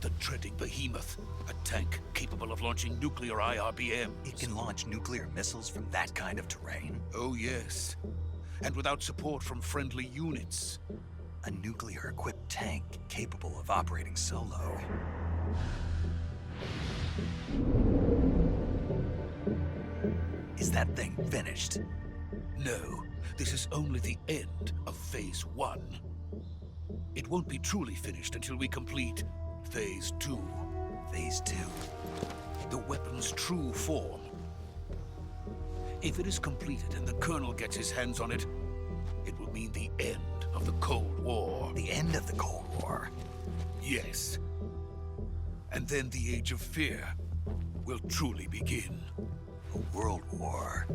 The treading behemoth. A tank capable of launching nuclear IRBMs. It can launch nuclear missiles from that kind of terrain? Oh, yes. And without support from friendly units. A nuclear-equipped tank capable of operating solo. Is that thing finished? No. This is only the end of Phase 1. It won't be truly finished until we complete Phase 2. Phase 2? The weapon's true form. If it is completed and the Colonel gets his hands on it, it will mean the end of the Cold War. The end of the Cold War? Yes. And then the Age of Fear will truly begin. A world war?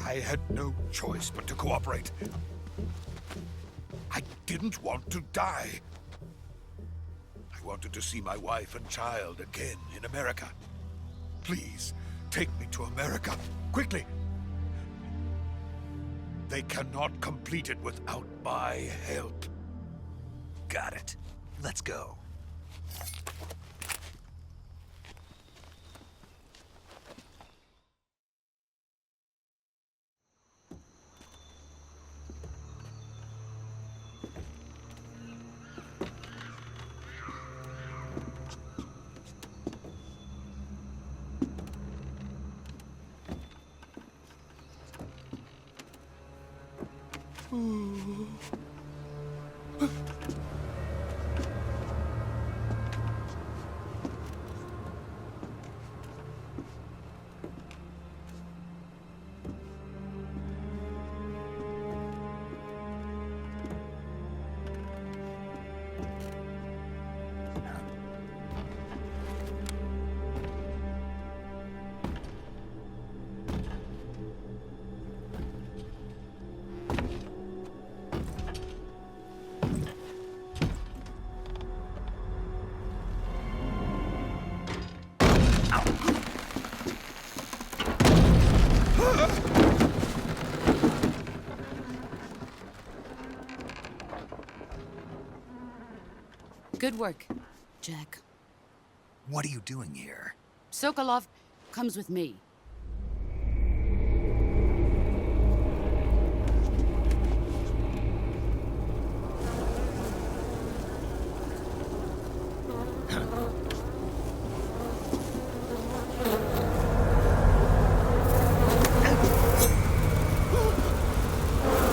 I had no choice but to cooperate. I didn't want to die. I wanted to see my wife and child again in America. Please, take me to America, quickly. They cannot complete it without my help. Got it. Let's go. Good work, Jack. What are you doing here? Sokolov comes with me.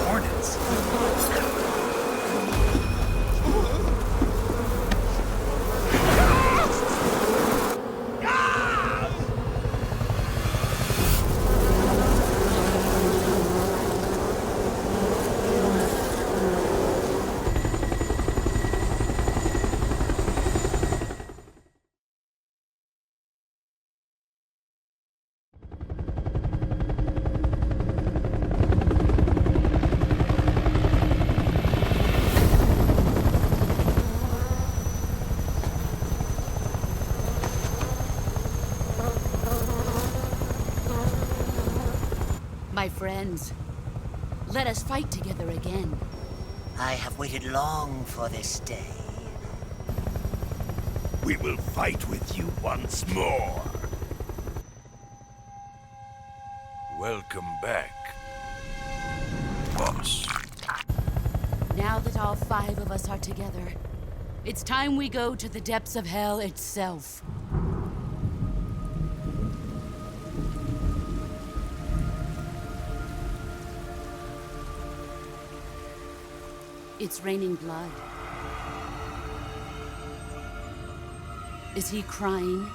Hornets. My friends, let us fight together again. I have waited long for this day. We will fight with you once more. Welcome back, boss. Now that all 5 of us are together, it's time we go to the depths of hell itself. It's raining blood. Is he crying?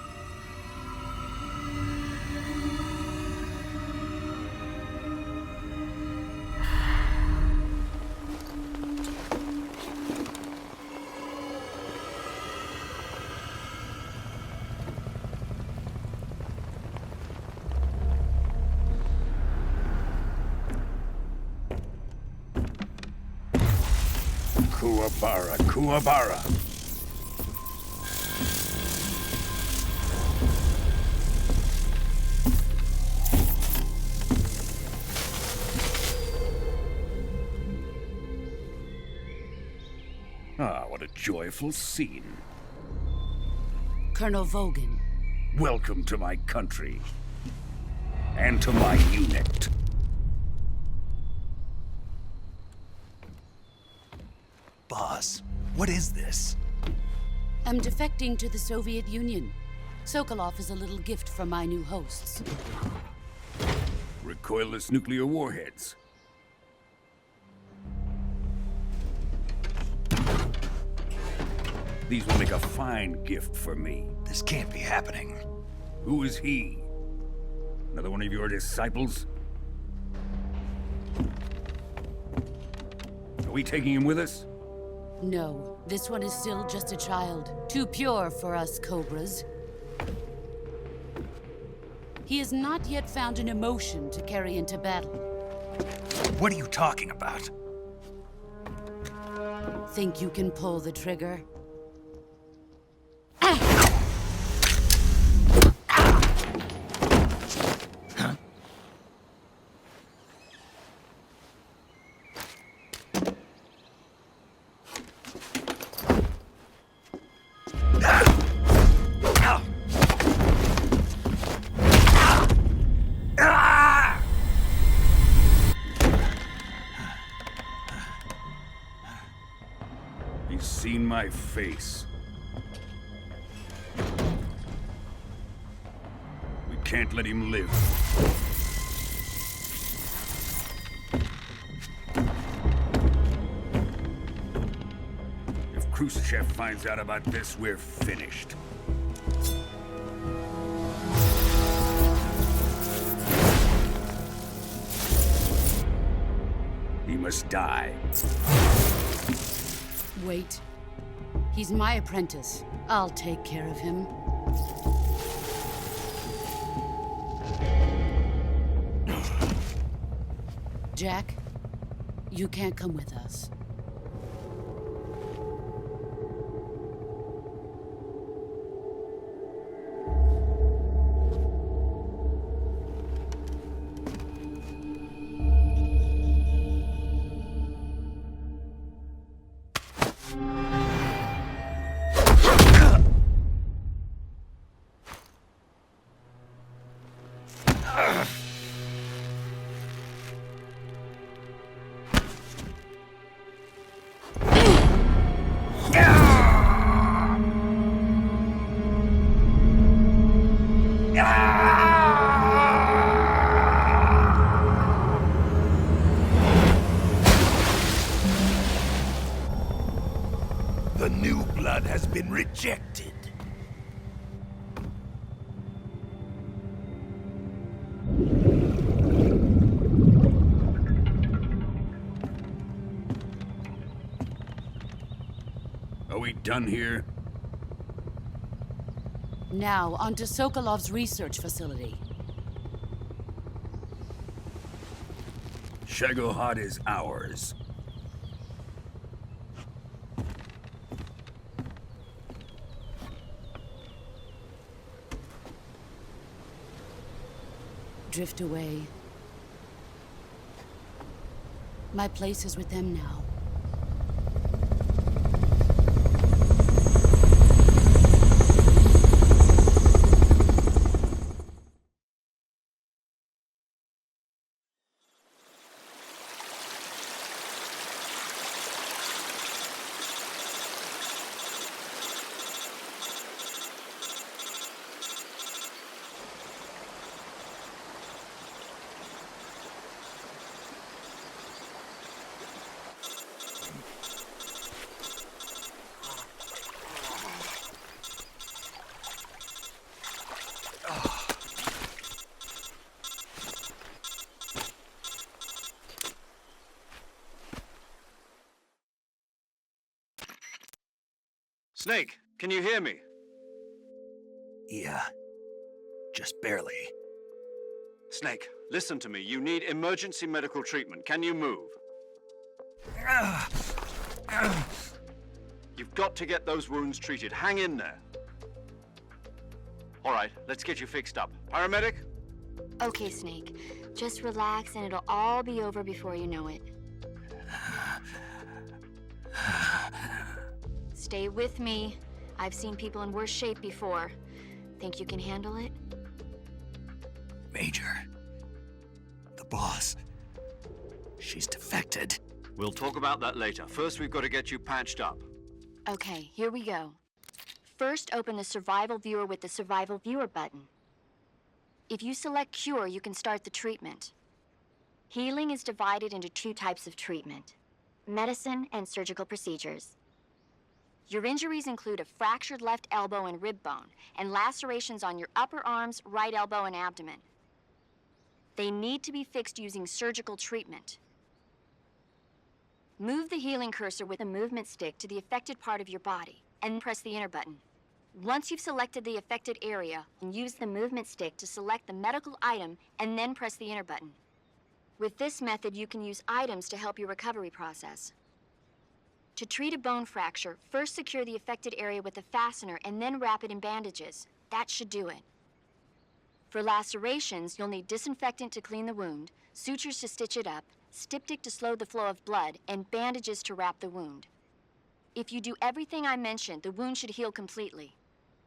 Kuwabara, Kuwabara. Ah, what a joyful scene. Colonel Vogan. Welcome to my country. And to my unit. Boss, what is this? I'm defecting to the Soviet Union. Sokolov is a little gift from my new hosts. Recoilless nuclear warheads. These will make a fine gift for me. This can't be happening. Who is he? Another one of your disciples? Are we taking him with us? No, this one is still just a child. Too pure for us Cobras. He has not yet found an emotion to carry into battle. What are you talking about? Think you can pull the trigger? He's seen my face. We can't let him live. If Khrushchev finds out about this, we're finished. He must die. Wait. He's my apprentice. I'll take care of him. Jack, you can't come with us. The new blood has been rejected. Are we done here? Now, on to Sokolov's research facility. Shagohod is ours. Drift away. My place is with them now. Snake, can you hear me? Yeah. Just barely. Snake, listen to me. You need emergency medical treatment. Can you move? You've got to get those wounds treated. Hang in there. All right, let's get you fixed up. Paramedic? Okay, Snake. Just relax and it'll all be over before you know it. Stay with me. I've seen people in worse shape before. Think you can handle it? Major. The boss. She's defected. We'll talk about that later. First, we've got to get you patched up. Okay, here we go. First, open the Survival Viewer with the Survival Viewer button. If you select Cure, you can start the treatment. Healing is divided into two types of treatment: medicine and surgical procedures. Your injuries include a fractured left elbow and rib bone, and lacerations on your upper arms, right elbow, and abdomen. They need to be fixed using surgical treatment. Move the healing cursor with a movement stick to the affected part of your body, and press the enter button. Once you've selected the affected area, use the movement stick to select the medical item, and then press the enter button. With this method, you can use items to help your recovery process. To treat a bone fracture, first secure the affected area with a fastener and then wrap it in bandages. That should do it. For lacerations, you'll need disinfectant to clean the wound, sutures to stitch it up, styptic to slow the flow of blood, and bandages to wrap the wound. If you do everything I mentioned, the wound should heal completely.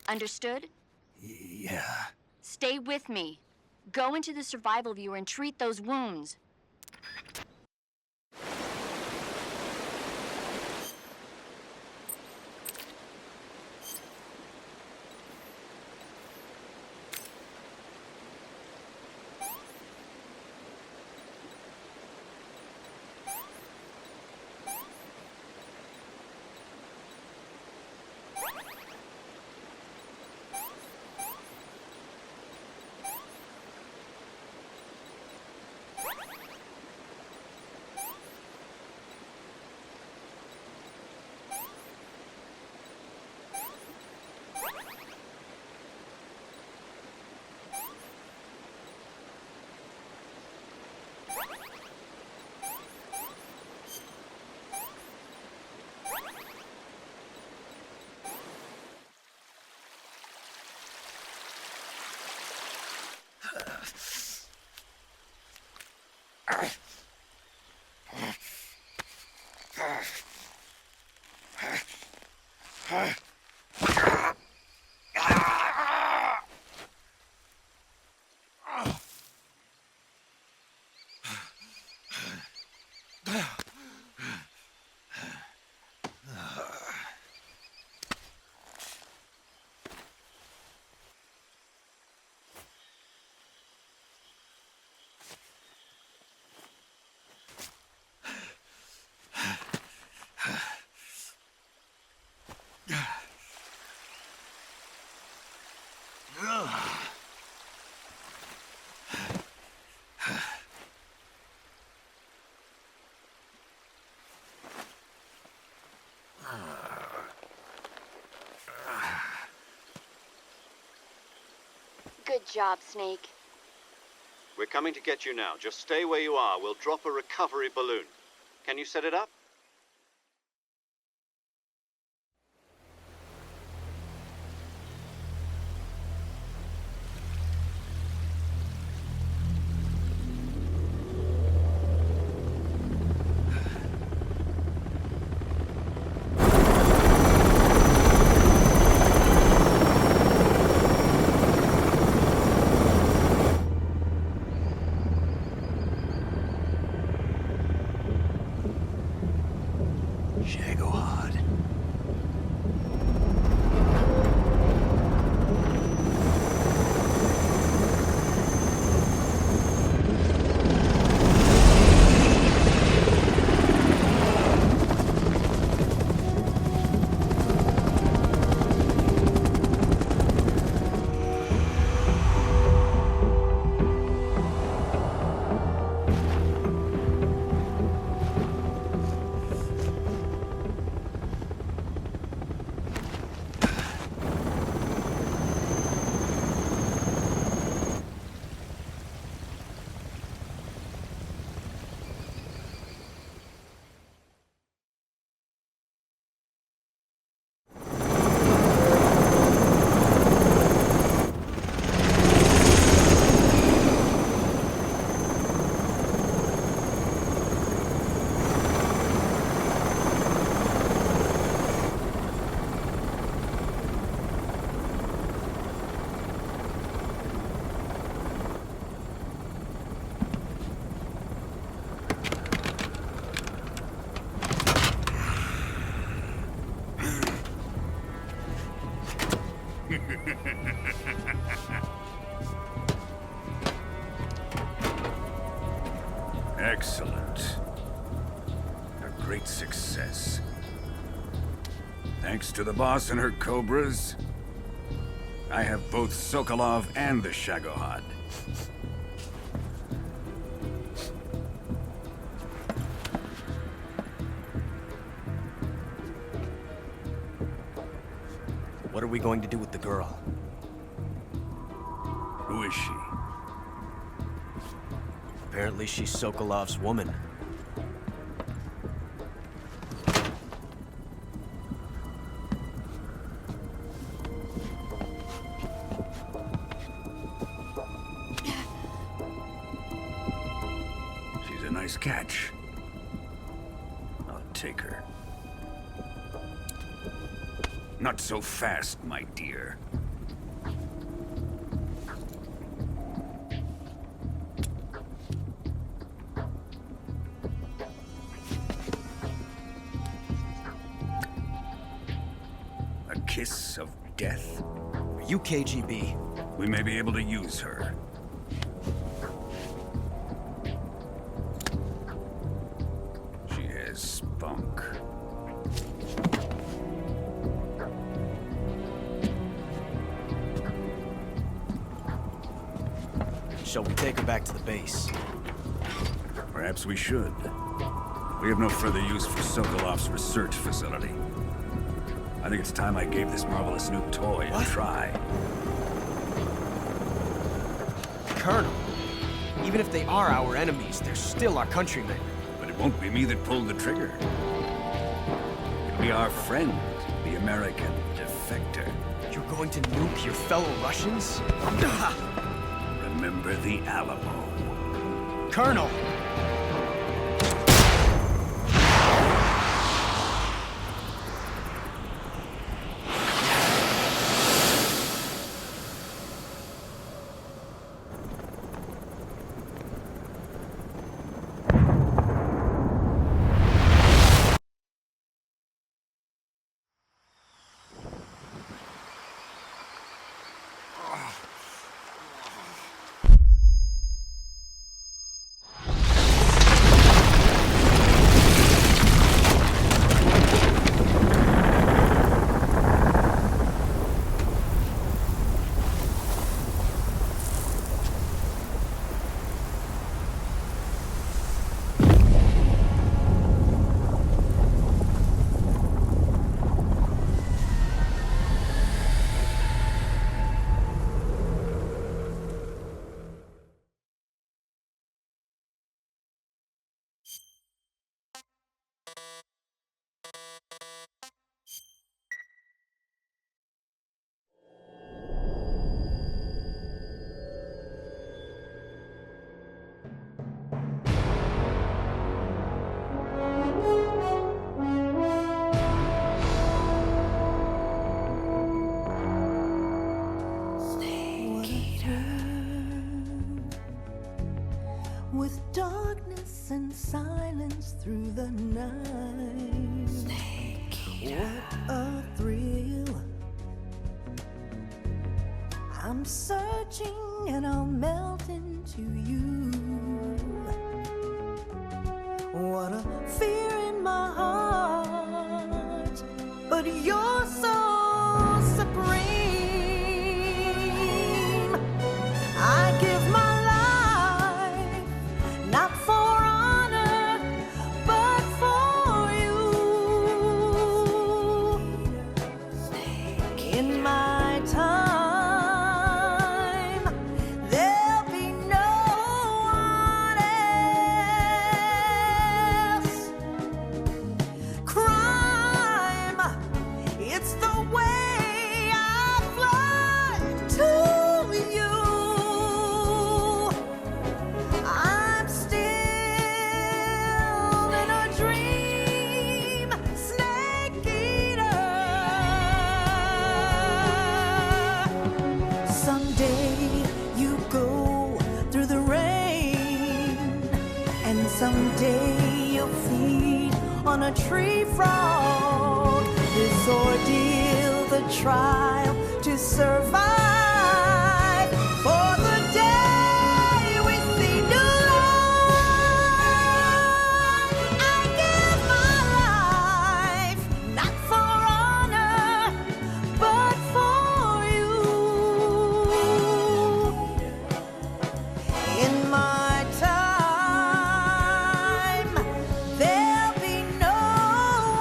Understood? Yeah. Stay with me. Go into the Survival Viewer and treat those wounds. Good job, Snake. We're coming to get you now. Just stay where you are. We'll drop a recovery balloon. Can you set it up? Shagohod. Excellent. A great success. Thanks to the boss and her cobras, I have both Sokolov and the Shagohod. What are we going to do with the girl? Who is she? Apparently she's Sokolov's woman. She's a nice catch. I'll take her. Not so fast, my dear. A kiss of death? Are you KGB? We may be able to use her. She has spunk. Shall we take her back to the base? Perhaps we should. We have no further use for Sokolov's research facility. I think it's time I gave this marvelous new toy a try. Colonel, even if they are our enemies, they're still our countrymen. But it won't be me that pulled the trigger. It'll be our friend, the American defector. You're going to nuke your fellow Russians? Remember the Alamo. Colonel! with darkness and silence through the night. Snake eater. What a thrill. I'm searching and I'll melt into you. What a fear in my heart, but you're so supreme. I give my life, not for honor, but for you. In my time, there'll be no one else. Crime, it's the way I fly to you. I'm still in a dream, snake eater. Someday you go through the rain, and someday you'll feed on a tree frog. This ordeal, the trial to survive, for the day we see new light. I give my life, not for honor, but for you. In my time, there'll be no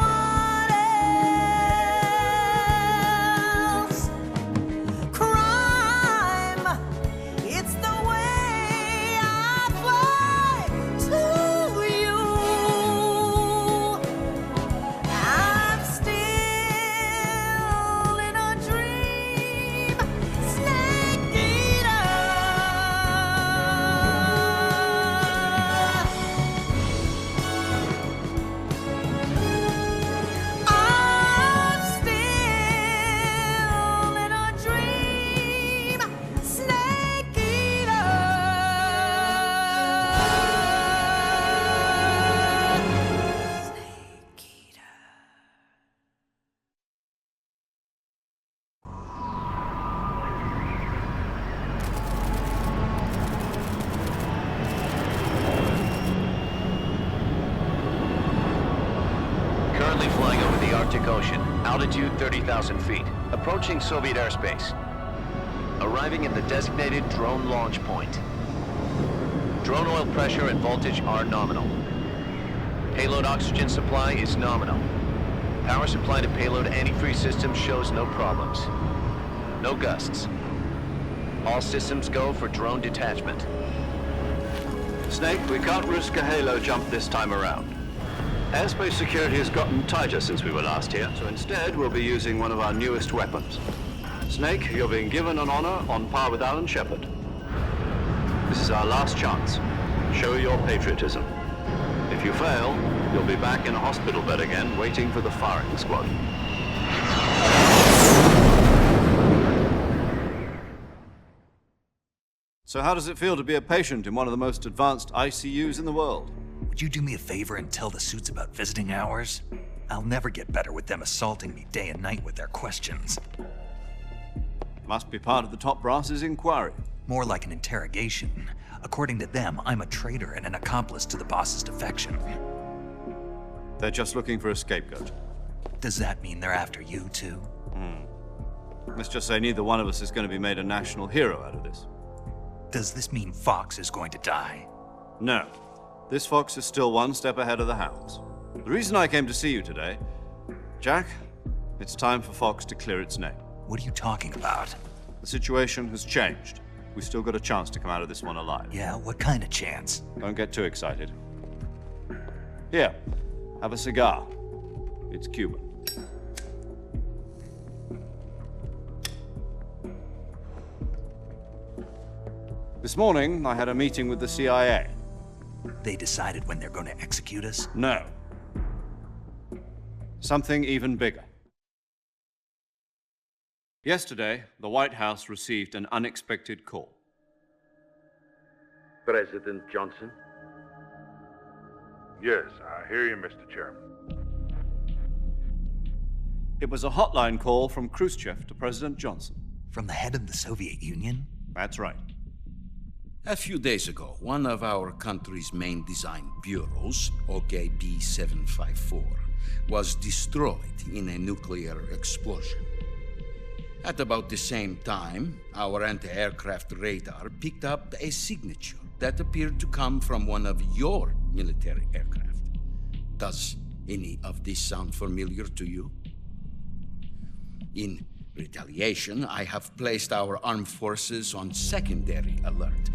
one else. Crime, it's the way I fly to you. I'm still in a dream, snake eater. I'm still in a dream, snake eater. Snake eater. Currently flying over the Arctic Ocean, altitude 30,000 feet, approaching Soviet airspace. Arriving at the designated drone launch point. Drone oil pressure and voltage are nominal. Payload oxygen supply is nominal. Power supply to payload antifreeze system shows no problems. No gusts. All systems go for drone detachment. Snake, we can't risk a halo jump this time around. Airspace security has gotten tighter since we were last here, so instead we'll be using one of our newest weapons. Snake, you're being given an honor on par with Alan Shepard. This is our last chance. Show your patriotism. If you fail, you'll be back in a hospital bed again, waiting for the firing squad. So how does it feel to be a patient in one of the most advanced ICUs in the world? Would you do me a favor and tell the suits about visiting hours? I'll never get better with them assaulting me day and night with their questions. Must be part of the top brass's inquiry. More like an interrogation. According to them, I'm a traitor and an accomplice to the boss's defection. They're just looking for a scapegoat. Does that mean they're after you, too? Let's just say neither one of us is going to be made a national hero out of this. Does this mean Fox is going to die? No. This fox is still one step ahead of the hounds. The reason I came to see you today, Jack, it's time for Fox to clear its name. What are you talking about? The situation has changed. We've still got a chance to come out of this one alive. Yeah, what kind of chance? Don't get too excited. Here, have a cigar. It's Cuban. This morning, I had a meeting with the CIA. They decided when they're going to execute us? No. Something even bigger. Yesterday, the White House received an unexpected call. President Johnson? Yes, I hear you, Mr. Chairman. It was a hotline call from Khrushchev to President Johnson. From the head of the Soviet Union? That's right. A few days ago, one of our country's main design bureaus, OKB 754, was destroyed in a nuclear explosion. At about the same time, our anti-aircraft radar picked up a signature that appeared to come from one of your military aircraft. Does any of this sound familiar to you? In retaliation, I have placed our armed forces on secondary alert.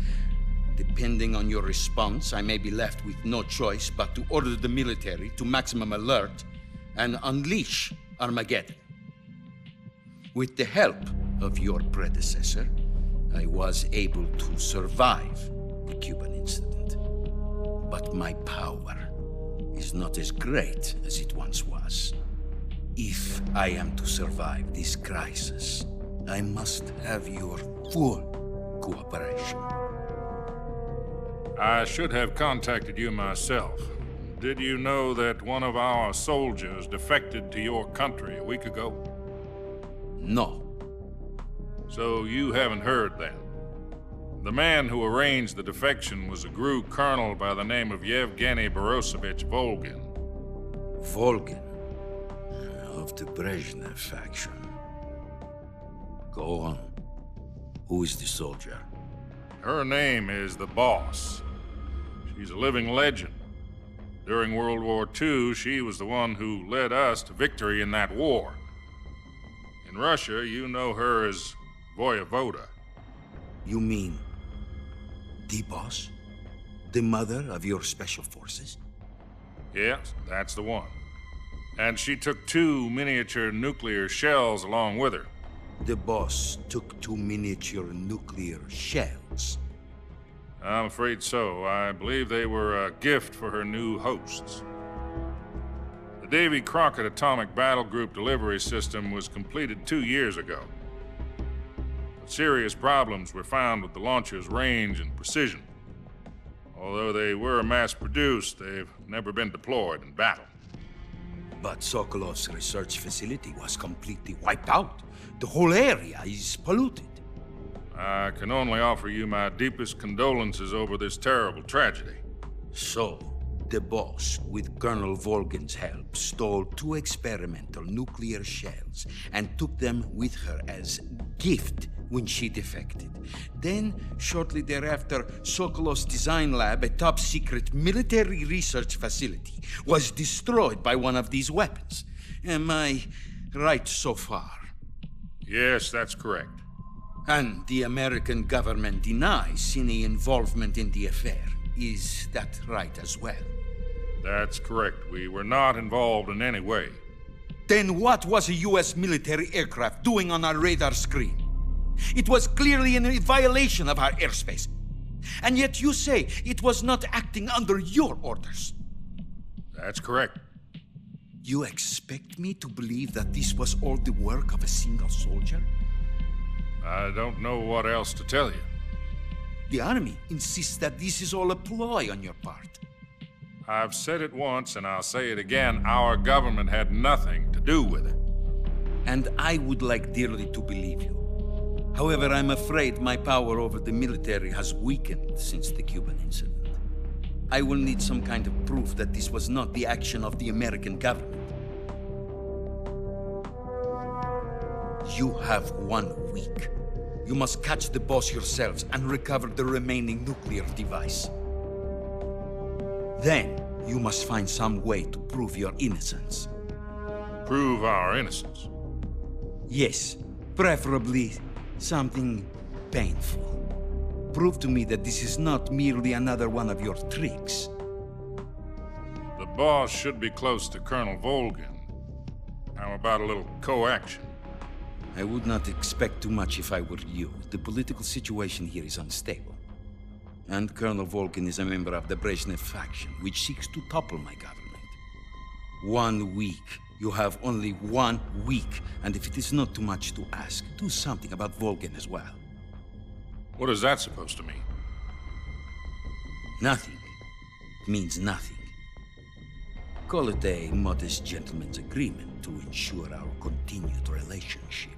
Depending on your response, I may be left with no choice but to order the military to maximum alert and unleash Armageddon. With the help of your predecessor, I was able to survive the Cuban incident. But my power is not as great as it once was. If I am to survive this crisis, I must have your full cooperation. I should have contacted you myself. Did you know that one of our soldiers defected to your country a week ago? No. So you haven't heard then? The man who arranged the defection was a GRU colonel by the name of Yevgeny Borosovich Volgin. Volgin? Of the Brezhnev faction. Go on. Who is the soldier? Her name is the Boss. She's a living legend. During World War II, she was the one who led us to victory in that war. In Russia, you know her as Voyevoda. You mean the Boss? The mother of your special forces? Yes, that's the one. And she took 2 miniature nuclear shells along with her. The Boss took 2 miniature nuclear shells? I'm afraid so. I believe they were a gift for her new hosts. The Davy Crockett Atomic Battle Group delivery system was completed 2 years ago. But serious problems were found with the launcher's range and precision. Although they were mass-produced, they've never been deployed in battle. But Sokolov's research facility was completely wiped out. The whole area is polluted. I can only offer you my deepest condolences over this terrible tragedy. So, the Boss, with Colonel Volgin's help, stole 2 experimental nuclear shells and took them with her as gift when she defected. Then, shortly thereafter, Sokolov's design lab, a top-secret military research facility, was destroyed by one of these weapons. Am I right so far? Yes, that's correct. And the American government denies any involvement in the affair. Is that right as well? That's correct. We were not involved in any way. Then what was a U.S. military aircraft doing on our radar screen? It was clearly in violation of our airspace. And yet you say it was not acting under your orders. That's correct. You expect me to believe that this was all the work of a single soldier? I don't know what else to tell you. The Army insists that this is all a ploy on your part. I've said it once and I'll say it again. Our government had nothing to do with it. And I would like dearly to believe you. However, I'm afraid my power over the military has weakened since the Cuban incident. I will need some kind of proof that this was not the action of the American government. You have 1 week. You must catch the Boss yourselves and recover the remaining nuclear device. Then, you must find some way to prove your innocence. Prove our innocence? Yes, preferably something painful. Prove to me that this is not merely another one of your tricks. The Boss should be close to Colonel Volgin. How about a little co-action? I would not expect too much if I were you. The political situation here is unstable. And Colonel Volgin is a member of the Brezhnev faction, which seeks to topple my government. 1 week. You have only 1 week, and if it is not too much to ask, do something about Volgin as well. What is that supposed to mean? Nothing means nothing. Call it a modest gentleman's agreement to ensure our continued relationship.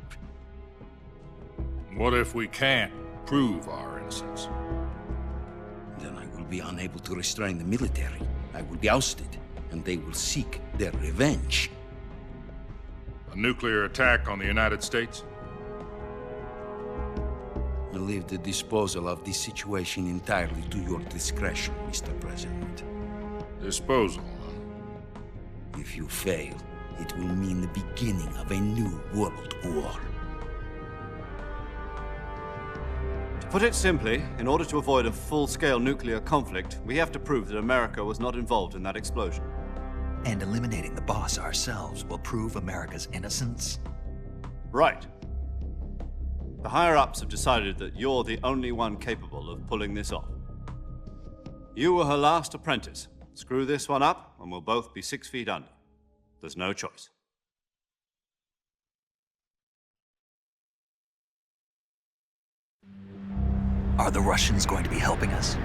What if we can't prove our innocence? Then I will be unable to restrain the military. I will be ousted, and they will seek their revenge. A nuclear attack on the United States? I leave the disposal of this situation entirely to your discretion, Mr. President. Disposal? If you fail, it will mean the beginning of a new world war. To put it simply, in order to avoid a full-scale nuclear conflict, we have to prove that America was not involved in that explosion. And eliminating the boss ourselves will prove America's innocence? Right. The higher-ups have decided that you're the only one capable of pulling this off. You were her last apprentice. Screw this one up, and we'll both be 6 feet under. There's no choice. Are the Russians going to be helping us?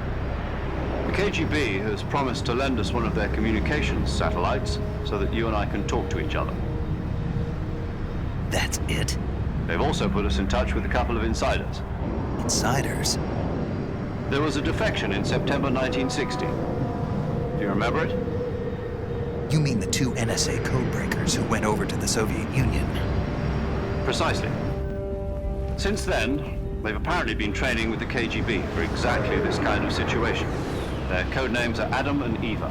The KGB has promised to lend us one of their communications satellites so that you and I can talk to each other. That's it? They've also put us in touch with a couple of insiders. Insiders? There was a defection in September 1960. Do you remember it? You mean the 2 NSA codebreakers who went over to the Soviet Union? Precisely. Since then, they've apparently been training with the KGB for exactly this kind of situation. Their code names are Adam and Eva.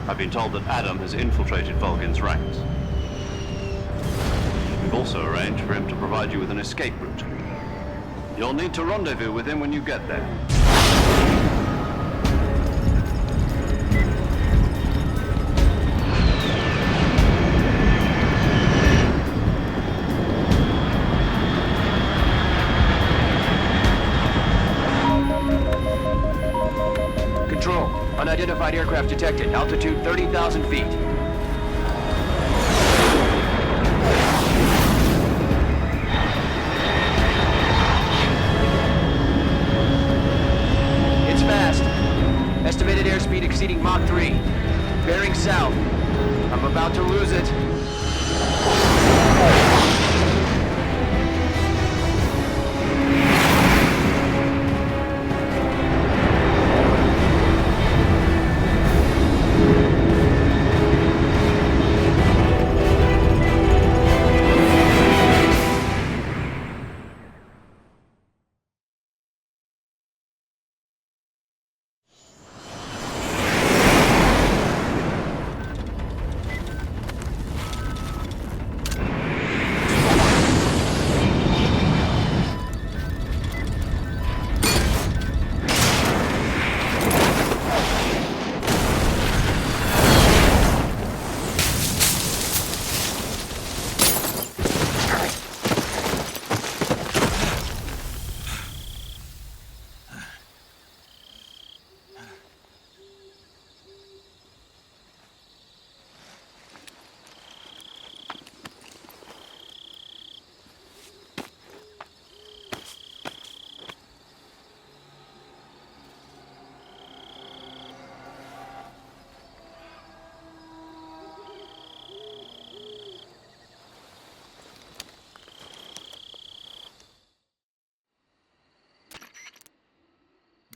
I've been told that Adam has infiltrated Volgin's ranks. We've also arranged for him to provide you with an escape route. You'll need to rendezvous with him when you get there. Control, unidentified aircraft detected. Altitude 30,000 feet. It's fast. Estimated airspeed exceeding Mach 3. Bearing south. I'm about to lose it.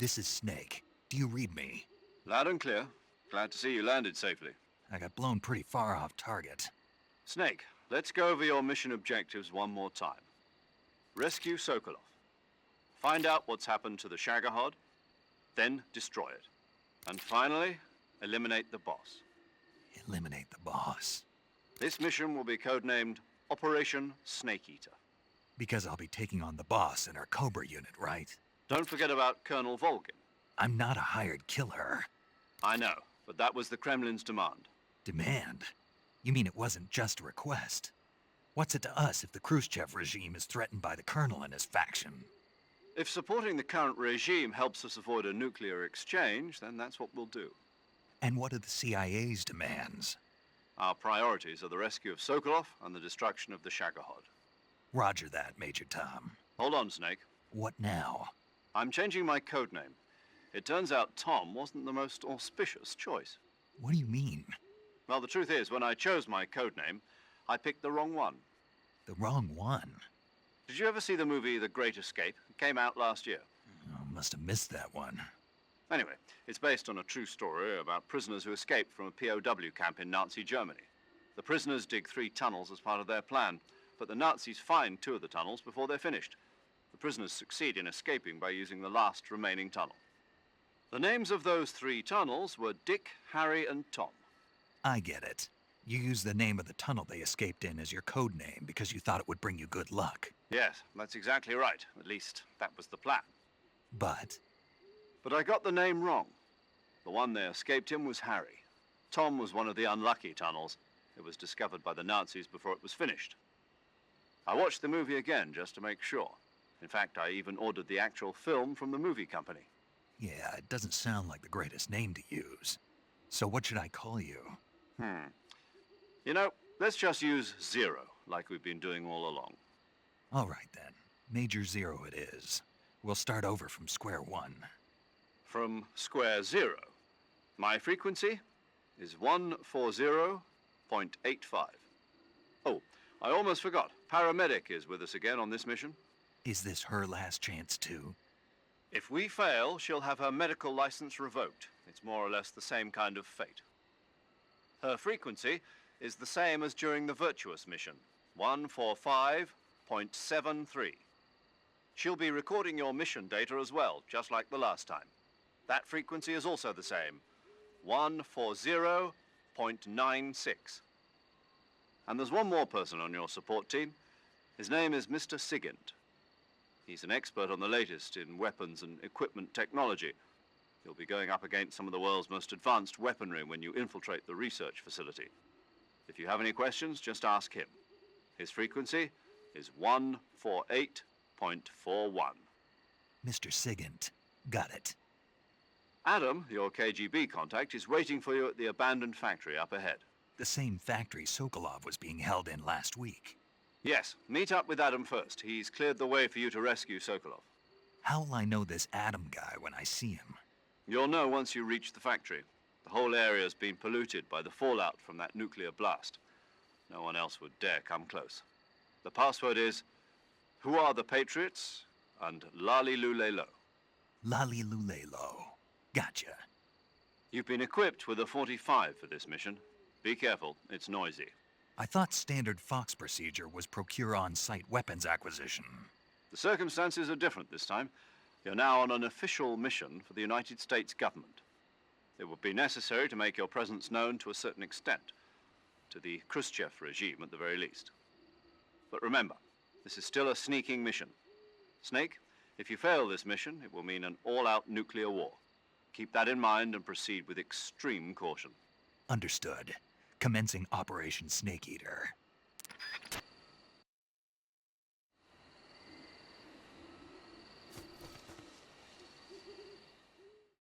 This is Snake. Do you read me? Loud and clear. Glad to see you landed safely. I got blown pretty far off target. Snake, let's go over your mission objectives one more time. Rescue Sokolov. Find out what's happened to the Shagohod, then destroy it. And finally, eliminate the boss. Eliminate the boss? This mission will be codenamed Operation Snake Eater. Because I'll be taking on the boss in our Cobra unit, right? Don't forget about Colonel Volgin. I'm not a hired killer. I know, but that was the Kremlin's demand. Demand? You mean it wasn't just a request? What's it to us if the Khrushchev regime is threatened by the Colonel and his faction? If supporting the current regime helps us avoid a nuclear exchange, then that's what we'll do. And what are the CIA's demands? Our priorities are the rescue of Sokolov and the destruction of the Shagohod. Roger that, Major Tom. Hold on, Snake. What now? I'm changing my code name. It turns out Tom wasn't the most auspicious choice. What do you mean? Well, the truth is, when I chose my codename, I picked the wrong one. The wrong one? Did you ever see the movie The Great Escape? It came out last year. Oh, must have missed that one. Anyway, it's based on a true story about prisoners who escaped from a POW camp in Nazi Germany. The prisoners dig 3 tunnels as part of their plan, but the Nazis find 2 of the tunnels before they're finished. The prisoners succeed in escaping by using the last remaining tunnel. The names of those 3 tunnels were Dick, Harry, and Tom. I get it. You used the name of the tunnel they escaped in as your code name because you thought it would bring you good luck. Yes, that's exactly right. At least, that was the plan. But I got the name wrong. The one they escaped in was Harry. Tom was one of the unlucky tunnels. It was discovered by the Nazis before it was finished. I watched the movie again just to make sure. In fact, I even ordered the actual film from the movie company. yeah, it doesn't sound like the greatest name to use. So what should I call you? You know, let's just use Zero, like we've been doing all along. All right then. Major Zero it is. We'll start over from square one. From square 0. My frequency is 140.85. Oh, I almost forgot. Paramedic is with us again on this mission. Is this her last chance too? If we fail, she'll have her medical license revoked. It's more or less the same kind of fate. Her frequency is the same as during the Virtuous mission, 145.73. She'll be recording your mission data as well, just like the last time. That frequency is also the same, 140.96. And there's one more person on your support team. His name is Mr. Sigint. He's an expert on the latest in weapons and equipment technology. You'll be going up against some of the world's most advanced weaponry when you infiltrate the research facility. If you have any questions, just ask him. His frequency is 148.41. Mr. Sigint. Got it. Adam, your KGB contact, is waiting for you at the abandoned factory up ahead. The same factory Sokolov was being held in last week. Yes, meet up with Adam first. He's cleared the way for you to rescue Sokolov. How will I know this Adam guy when I see him? You'll know once you reach the factory. The whole area's been polluted by the fallout from that nuclear blast. No one else would dare come close. The password is, "Who are the Patriots?" and Lali Lulelo. Lali Lulelo. Gotcha. You've been equipped with a 45 for this mission. Be careful, it's noisy. I thought standard Fox procedure was procure on-site weapons acquisition. The circumstances are different this time. You're now on an official mission for the United States government. It would be necessary to make your presence known to a certain extent, to the Khrushchev regime at the very least. But remember, this is still a sneaking mission. Snake, if you fail this mission, it will mean an all-out nuclear war. Keep that in mind and proceed with extreme caution. Understood. Commencing Operation Snake Eater.